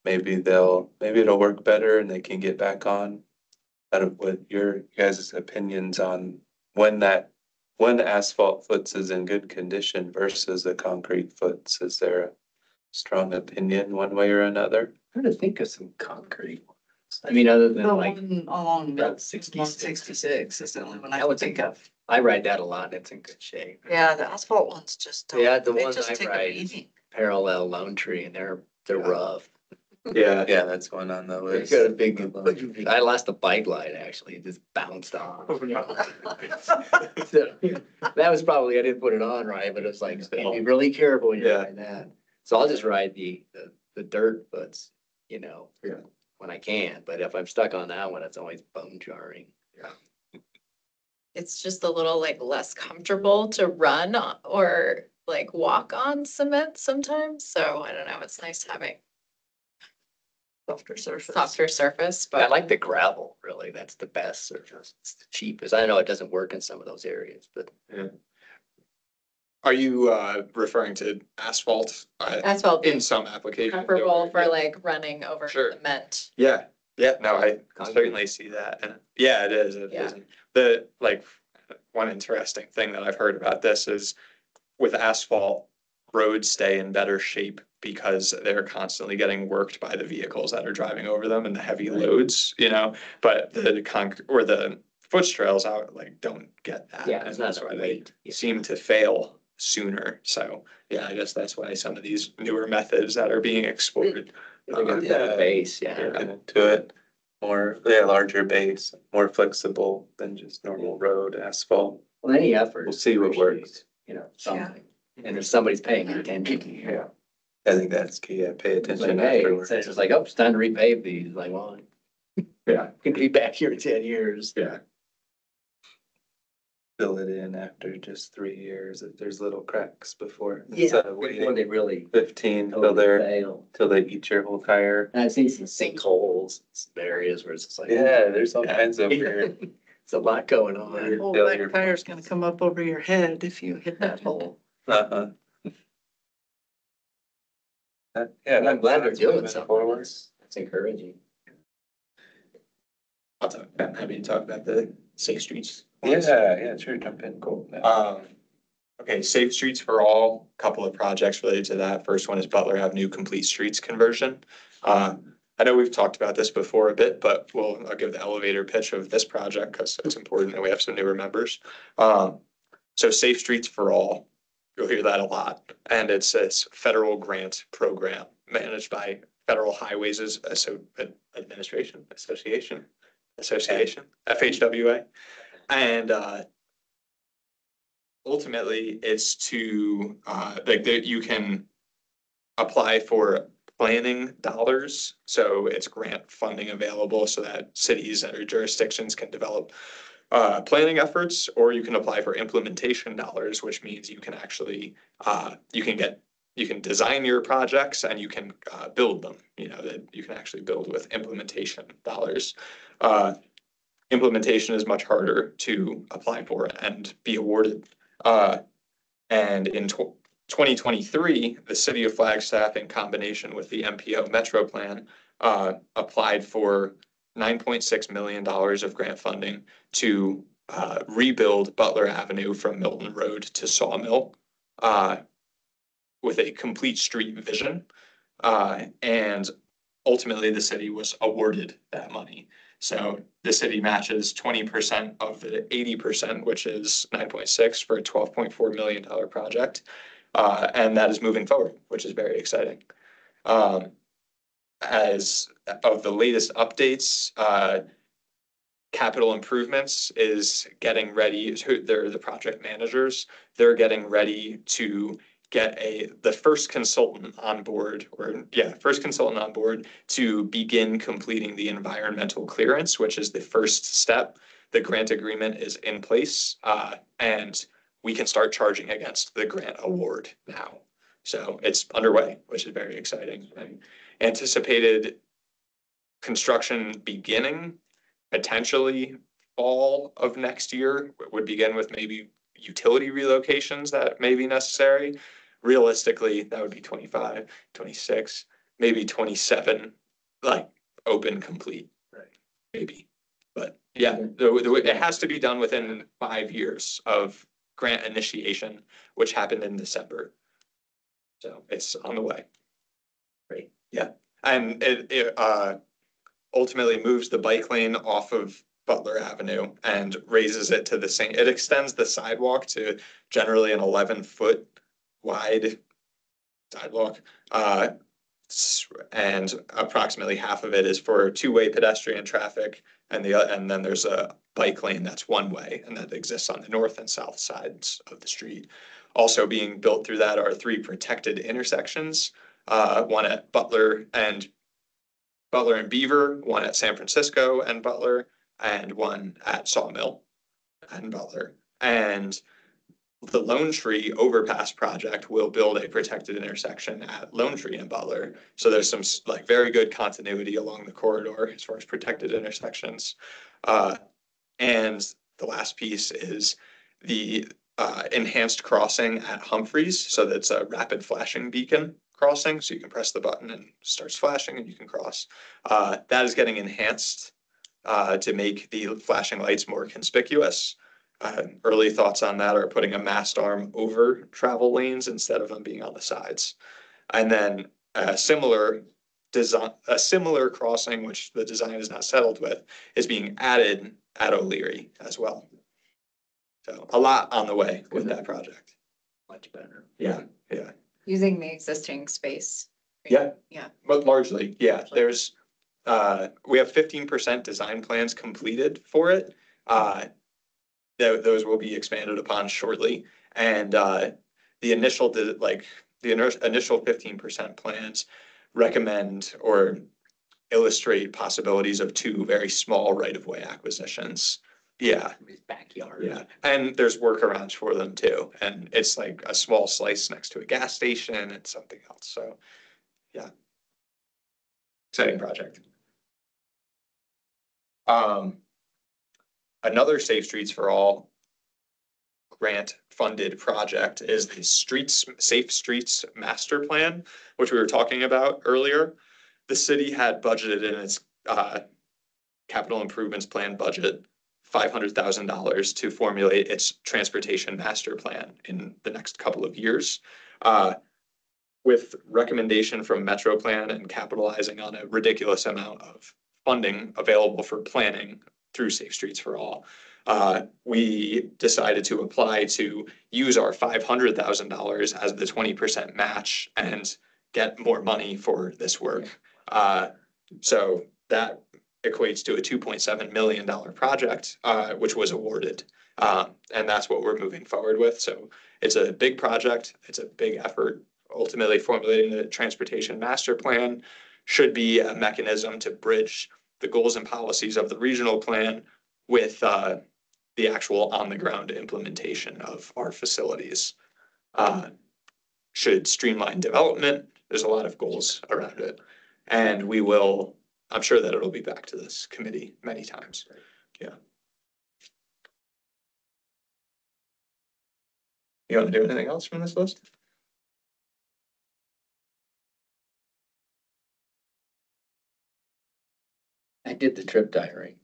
Maybe it'll work better and they can get back on. Out of what your guys' opinions on when asphalt foots is in good condition versus the concrete foots, is there a strong opinion one way or another? I'm trying to think of some concrete ones. I mean, other than The like one along Route Route 66. 66 is the only one I I would would think think of. I ride that a lot. It's in good shape. Yeah, the asphalt ones just don't. Yeah, the they ones just I take a ride is beating. Parallel Lone Tree and they're rough. Yeah, that's one on the They've list. got a big, I lost a bike light actually, it just bounced off. So, that was probably, I didn't put it on right, but it's like, be really careful when you're riding that. So I'll just ride the dirt foots, when I can, but if I'm stuck on that one, it's always bone jarring. It's just a little like less comfortable to run or like walk on cement sometimes. So I don't know, it's nice having Softer surface. softer surface, I but like the gravel, really, that's the best surface, it's the cheapest. I know it doesn't work in some of those areas, but. Are you referring to asphalt? asphalt In is some applications. preferable for Yeah. like running over Sure. cement. Yeah, no, I certainly see that, and yeah, it is. Yeah. The one interesting thing that I've heard about this is with asphalt, roads stay in better shape because they're constantly getting worked by the vehicles that are driving over them and the heavy loads, but the concrete or the foot trails out don't get that. Yeah, And it's not that's enough why weight. they seem to fail sooner. So yeah, I guess that's why some of these newer methods that are being explored. They got a better base, yeah. Get into it larger base, more flexible than just normal road asphalt. Well, any effort. We'll is see what appreciated, works. Something. And if somebody's paying attention. Yeah. I think that's key. Yeah, pay It's like, attention hey, afterwards. it's just like, oh, it's time to repave these. Like, well, Yeah, we can be back here in 10 years. yeah. Fill it in after just 3 years if there's little cracks before. instead of Before waiting they really 15 till totally they're, fail. till they eat your whole tire. And I've seen some sinkholes, some areas where it's just like. Yeah, there's all Yeah. kinds of weird. It's a lot going That on. whole Failure back tire's gonna come up over your head if you hit that hole. Uh-huh. Yeah, And I'm glad they're that's doing moving something. forward. That's encouraging. I'm happy to talk about the Safe Streets. Yeah, sure, jump in, cool. Okay, Safe Streets for All, couple of projects related to that. First one is Butler Avenue Complete Streets conversion. I know we've talked about this before a bit, but I'll give the elevator pitch of this project because it's important and we have some newer members. So Safe Streets for All, you'll hear that a lot. And it's this federal grant program managed by Federal Highways Administration Association, FHWA. And ultimately it's to you can apply for planning dollars. So it's grant funding available so that cities or jurisdictions can develop planning efforts, or you can apply for implementation dollars, which means you can actually you can design your projects and you can build them. That you can actually build with implementation dollars. Implementation is much harder to apply for and be awarded. And in 2023, the city of Flagstaff, in combination with the MPO Metro Plan, applied for $9.6 million of grant funding to rebuild Butler Avenue from Milton Road to Sawmill with a complete street vision. And ultimately, the city was awarded that money. So the city matches 20% of the 80%, which is 9.6 for a $12.4 million project. And that is moving forward, which is very exciting. As of the latest updates, Capital Improvements is getting ready. They're the project managers. They're getting ready to get the first consultant on board, to begin completing the environmental clearance, which is the first step. The grant agreement is in place, and we can start charging against the grant award now. So it's underway, which is very exciting. And anticipated construction beginning potentially fall of next year would begin with maybe utility relocations that may be necessary. Realistically, that would be 25, 26, maybe 27, like open complete, right? Maybe. But yeah, it has to be done within 5 years of grant initiation, which happened in December. So it's on the way. Great. Yeah. And it ultimately moves the bike lane off of Butler Avenue and raises it to the same. It extends the sidewalk to generally an 11-foot wide sidewalk. And approximately half of it is for two-way pedestrian traffic. And then there's a bike lane that's one way and that exists on the north and south sides of the street. Also being built through that are 3 protected intersections, one at Butler and Beaver, one at San Francisco and Butler, and one at Sawmill and Butler. And the Lone Tree overpass project will build a protected intersection at Lone Tree and Butler. So there's some very good continuity along the corridor as far as protected intersections. And the last piece is the enhanced crossing at Humphreys. So that's a rapid flashing beacon crossing. So you can press the button and it starts flashing and you can cross. That is getting enhanced to make the flashing lights more conspicuous. Early thoughts on that are putting a mast arm over travel lanes instead of them being on the sides. And then a similar crossing, which the design is not settled with, is being added at O'Leary as well. So a lot on the way with that project. Much better. Yeah. Using the existing space. Yeah. Yeah. But largely, yeah. There's we have 15% design plans completed for it. Those will be expanded upon shortly. And the initial, initial 15% plans recommend or illustrate possibilities of two very small right-of-way acquisitions. Yeah, His backyard. yeah, and there's workarounds for them too, and it's like a small slice next to a gas station and something else, so, yeah. Exciting project. Another Safe Streets for All grant funded project is the Safe Streets Master Plan, which we were talking about earlier. The city had budgeted in its capital improvements plan budget $500,000 to formulate its transportation master plan in the next couple of years. With recommendation from Metro Plan and capitalizing on a ridiculous amount of funding available for planning through Safe Streets for All, we decided to apply to use our $500,000 as the 20% match and get more money for this work. So that equates to a $2.7 million project, which was awarded. And that's what we're moving forward with. So it's a big project. It's a big effort. Ultimately, formulating the transportation master plan should be a mechanism to bridge the goals and policies of the regional plan with the actual on-the-ground implementation of our facilities. Should streamline development. There's a lot of goals around it. And we will, I'm sure that it'll be back to this committee many times. Yeah. You want to do anything else from this list? I did the trip diary.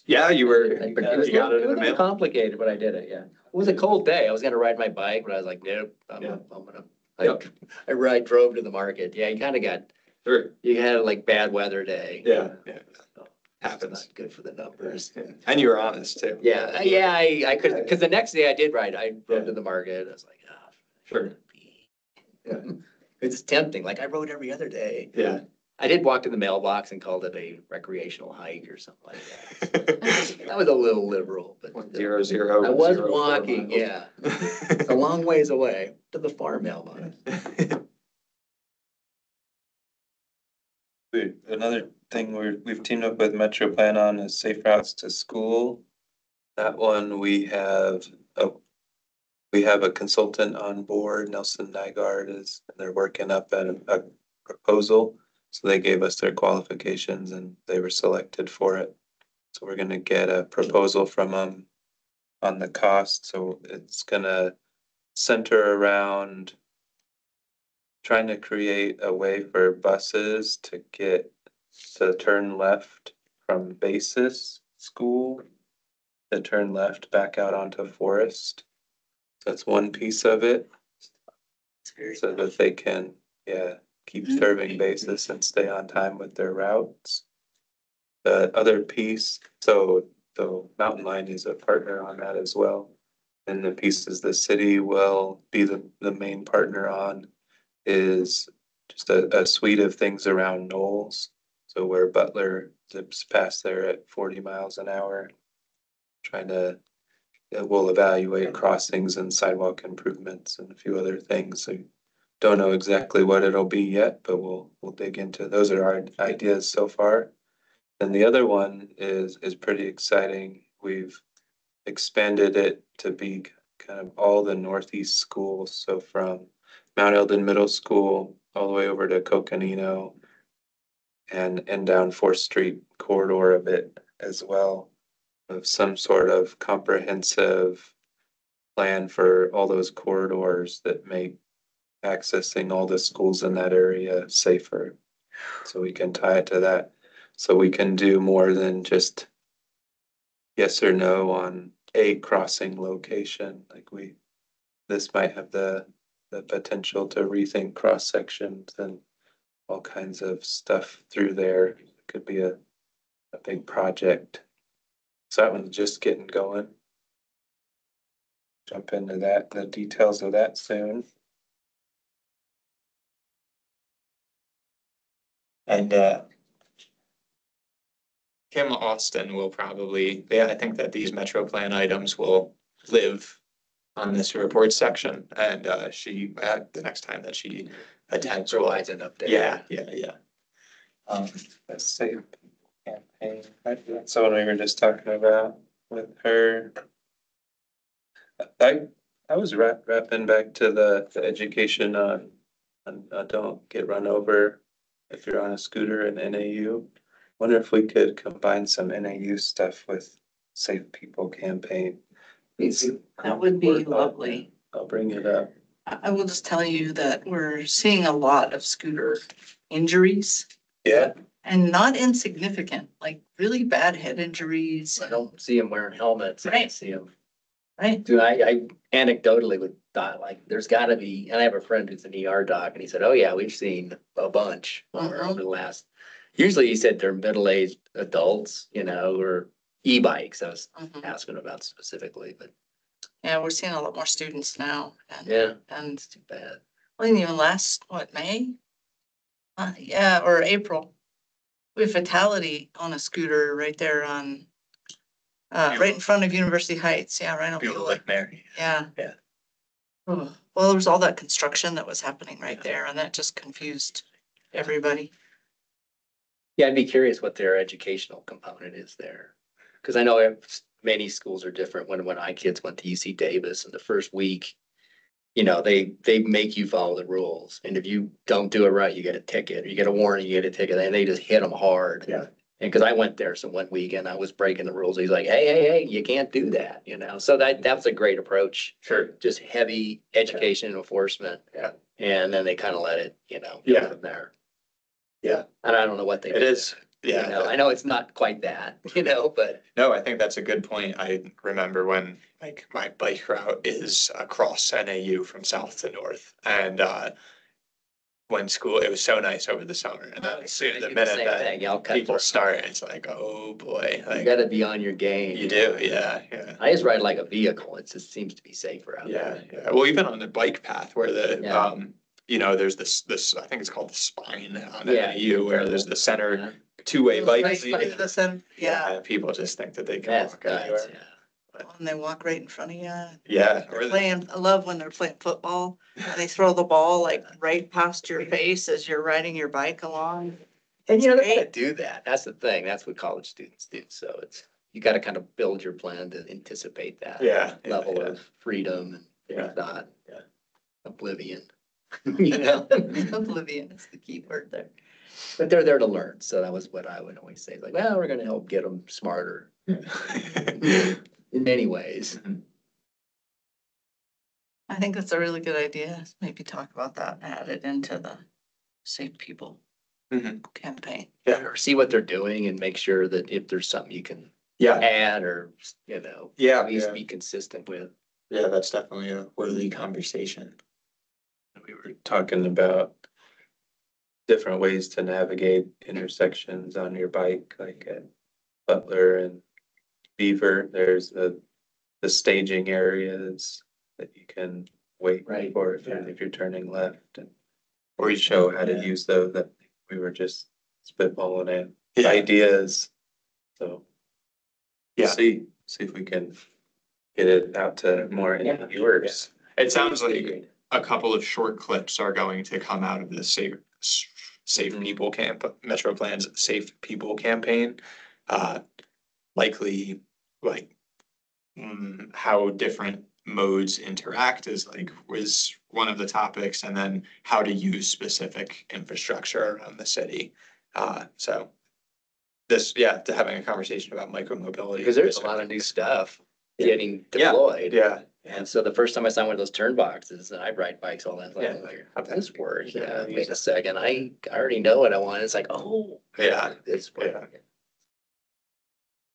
Yeah, you were. It was a little complicated, but I did it, yeah. It was a cold day. I was gonna ride my bike, but I was like, nope, I'm gonna. I drove to the market. Yeah, you kind of got, Sure. you had like bad weather day. Yeah. So, Happens. not good for the numbers. And you were honest too. Yeah, I could, because the next day I did ride. I drove to the market. I was like, ah. Sure. Yeah. It's tempting. Like I rode every other day. Yeah. I did walk to the mailbox and called it a recreational hike or something like that. That was a little liberal, but. 0, I was 0, walking, 4 miles. yeah. It's a long ways away to the farm mailbox. Another thing we've teamed up with Metro Plan on is safe routes to school. That one we have a consultant on board, Nelson Nygaard and they're working up a proposal. So they gave us their qualifications and they were selected for it. So we're gonna get a proposal from them on the cost. So it's gonna center around trying to create a way for buses to turn left from Basis School, to turn left back out onto Forest. That's one piece of it. So that they can, keep serving Basis and stay on time with their routes. The other piece, so the Mountain Line is a partner on that as well. And the pieces the city will be the main partner on is just a suite of things around Knowles. So where Butler zips past there at 40 miles an hour, we'll evaluate crossings and sidewalk improvements and a few other things. So don't know exactly what it'll be yet, but we'll dig into, those are our ideas so far. And the other one is pretty exciting. We've expanded it to be kind of all the Northeast schools. So from Mount Eldon Middle School all the way over to Coconino and down 4th Street corridor a bit as well, of some sort of comprehensive plan for all those corridors that make accessing all the schools in that area safer. So we can tie it to that. So we can do more than just yes or no on a crossing location. Like this might have the potential to rethink cross sections and all kinds of stuff through there. It could be a big project. So that one's just getting going. Jump into that, the details of that soon. And Kim Austin will probably, I think that these Metro Plan items will live on this report section, and she the next time that she attends will. Provides an update. Yeah. Let's say campaign, that's the one we were just talking about with her. I was wrapping back to the education on don't get run over if you're on a scooter in NAU. Wonder if we could combine some NAU stuff with Safe People campaign. That would be lovely. I'll bring it up. I will just tell you that we're seeing a lot of scooter injuries Yeah, and not insignificant, like really bad head injuries. I don't see them wearing helmets. I Right. see them. Right? Dude, I anecdotally would thought like, there's gotta be, and I have a friend who's an ER doc and he said, oh yeah, we've seen a bunch over the last. Usually he said they're middle-aged adults, you know, or e-bikes. I was Mhm. asking about specifically, but Yeah, we're seeing a lot more students now. yeah, And it's too bad. well, even last, May? Yeah, or April. We have fatality on a scooter right there on, right in front of University Heights. Yeah, right on. People Beulah. like Mary. Yeah. Yeah. Oh, well, there was all that construction that was happening right there and that just confused everybody. Yeah, I'd be curious what their educational component is there. Cause I know many schools are different. When my kids went to UC Davis in the first week, you know, they make you follow the rules. And if you don't do it right, you get a ticket, or you get a warning, you get a ticket, and they just hit them hard. Yeah. And cause I went there some one weekend, I was breaking the rules. He's like, hey, you can't do that, you know? So that was a great approach. Sure. Just heavy education and enforcement. Yeah. And then they kind of let it, you know, Yeah. go from there. Yeah. And I don't know what they. It is. Yeah. You know, I know it's not quite that, you know, but No, I think that's a good point. I remember when like my bike route is across NAU from south to north, and when school, it was so nice over the summer, and then as soon as the do the minute same that thing, y'all cut people through. start, it's like, oh boy, You like gotta be on your game. you do, yeah. I just ride like a vehicle. It just seems to be safer out Yeah, there. yeah. Well, even on the bike path where the Yeah. there's this I think it's called the spine on Yeah. NAU where there's the center Yeah. two-way bike. Right, the center, yeah, And people just think that they can That's walk nuts, anywhere. yeah. and they walk right in front of you. Yeah. They're playing, I love when they're playing football, and they throw the ball like right past your face as you're riding your bike along. And you know, they Great. gotta do that. That's the thing. That's what college students do. So you gotta kind of build your plan to anticipate that. Yeah, yeah, Level yeah. of freedom and Yeah. not. Yeah. Oblivion. You know? Oblivion is the key word there. But they're there to learn. So that was what I would always say. Like, well, we're gonna help get them smarter in many ways. I think that's a really good idea. Maybe talk about that and add it into the Safe People Mhm. campaign. Yeah, Or see what they're doing and make sure that if there's something you can yeah, add or, you know, yeah, at least yeah. be consistent with. Yeah, that's definitely a worthy conversation. we were talking about different ways to navigate intersections on your bike, like at Butler and Beaver. There's the staging areas that you can wait Right. for if you're turning left, and or you show how to use those. That we were just spitballing in ideas. So Yeah. see if we can get it out to more viewers. It sounds like a couple of short clips are going to come out of the Safe People Metro Plan's Safe People campaign. Likely like how different modes interact was one of the topics, and then how to use specific infrastructure around the city. So to having a conversation about micromobility. Because there's a lot of new stuff getting deployed. Yeah. And so the first time I saw one of those turn boxes, and I ride bikes all that, Yeah. like, how does this work? Yeah. Wait a second, I already know what I want. It's like, oh. Yeah. This way.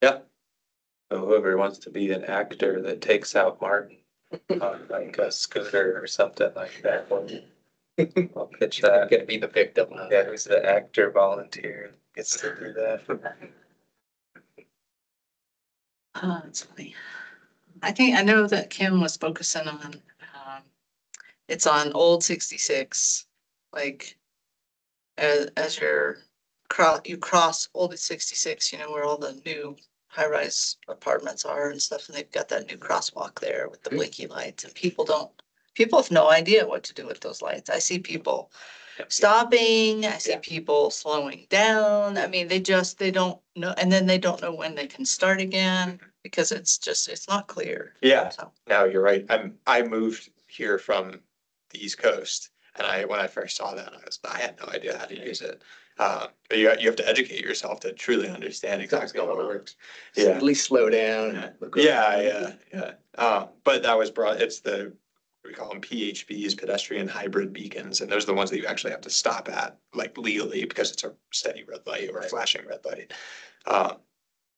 Yeah. So whoever wants to be an actor that takes out Martin on like a scooter or something like that, I'll pitch that. Gonna be the victim. Huh? Yeah, who's the actor volunteer gets to do that. That's funny. I know that Kim was focusing on, it's on Old 66, like as you cross Old 66, you know, where all the new high-rise apartments are and stuff, and they've got that new crosswalk there with the blinky lights, and people have no idea what to do with those lights. I see people stopping, I see people slowing down. I mean, they don't know, and then they don't know when they can start again because it's not clear. Yeah, So, no, you're right. I moved here from the East Coast, and when I first saw that, I had no idea how to use it. But you have to educate yourself to truly understand exactly how it works. Yeah. At least slow down. Yeah. But that was it's we call them PHBs, pedestrian hybrid beacons, and those are the ones that you actually have to stop at, like legally, because it's a steady red light or a flashing red light.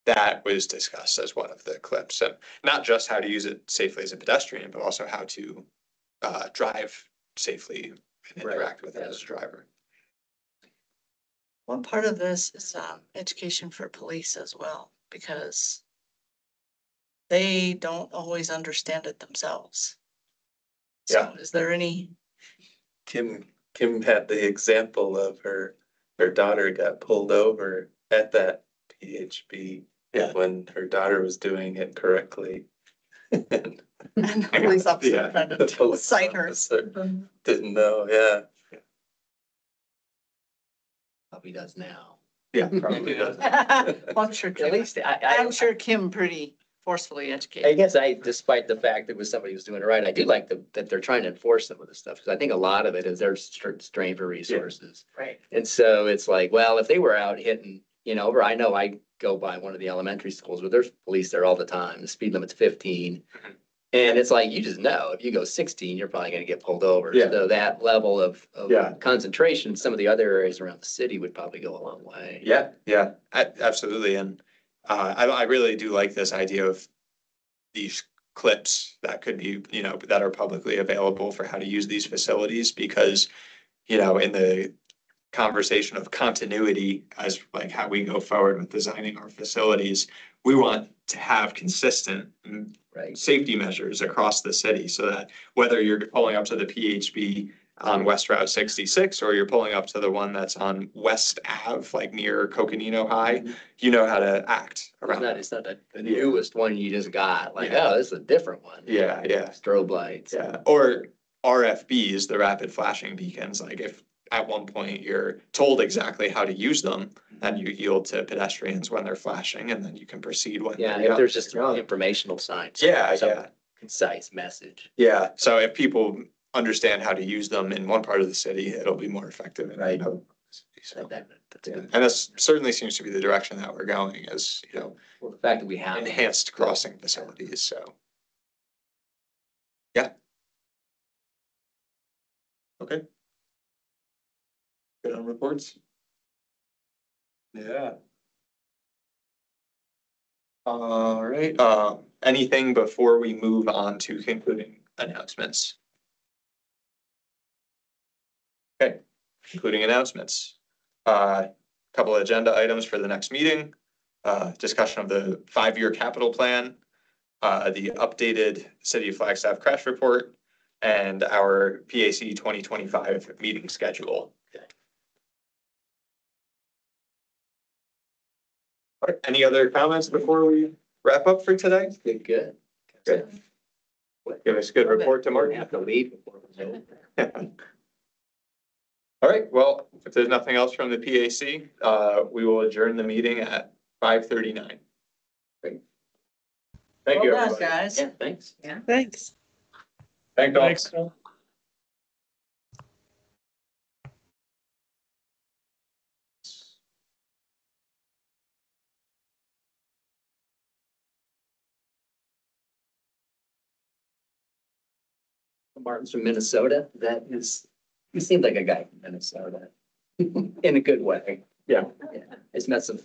That was discussed as one of the clips, and not just how to use it safely as a pedestrian, but also how to drive safely and interact with it as a driver. one part of this is education for police as well, because they don't always understand it themselves. So is there any? Kim had the example of her daughter got pulled over at that PHB. Yeah. When her daughter was doing it correctly. And the police officer tried The to police cite her. officer didn't know, yeah. Probably does now. Yeah, probably does. Well, I'm sure At Kim, least I'm sure Kim pretty forcefully I educated. guess despite the fact that was somebody who's doing it right, I do like that they're trying to enforce some of this stuff, because I think a lot of it is they're strained for resources. Right. And so it's like, well, if they were out hitting, or I know I go by one of the elementary schools where there's police there all the time. The speed limit's 15. And it's like, you just know, if you go 16, you're probably gonna get pulled over. Yeah. So that level of Yeah. concentration, some of the other areas around the city would probably go a long way. Yeah, absolutely. And I really do like this idea of these clips that could be, that are publicly available for how to use these facilities, because, in the conversation of continuity as like how we go forward with designing our facilities, we want to have consistent safety measures across the city, so that whether you're pulling up to the PHB on West Route 66 or you're pulling up to the one that's on West Ave, like near Coconino High, you know how to act around that. It's not the newest one you just got, like, Yeah. oh, this is a different one. Yeah. Strobe lights. Yeah, or RFBs, the rapid flashing beacons, like if at one point you're told exactly how to use them, then you yield to pedestrians when they're flashing, and then you can proceed when. Yeah, if there's just informational signs. Yeah. Concise message. Yeah, so if people understand how to use them in one part of the city, it'll be more effective in another. So, That's good. and this certainly seems to be the direction that we're going, is, Well, the fact that we have enhanced crossing facilities, so. Yeah. Okay. Good on reports? Yeah. All right, anything before we move on to concluding announcements? Okay, concluding announcements. Couple of agenda items for the next meeting. Discussion of the 5-year capital plan, the updated City of Flagstaff crash report, and our PAC 2025 meeting schedule. All right, any other comments before we wrap up for today? Good. Good. Give us a good report We tomorrow. have to leave before it's over. All right, well, if there's nothing else from the PAC, we will adjourn the meeting at 5:39. Great. Thank you, Well done, everybody. guys. Yeah, thanks. Thanks. Thanks all. Thanks. Martin's from Minnesota. He seemed like a guy from Minnesota in a good way. Yeah. He's met some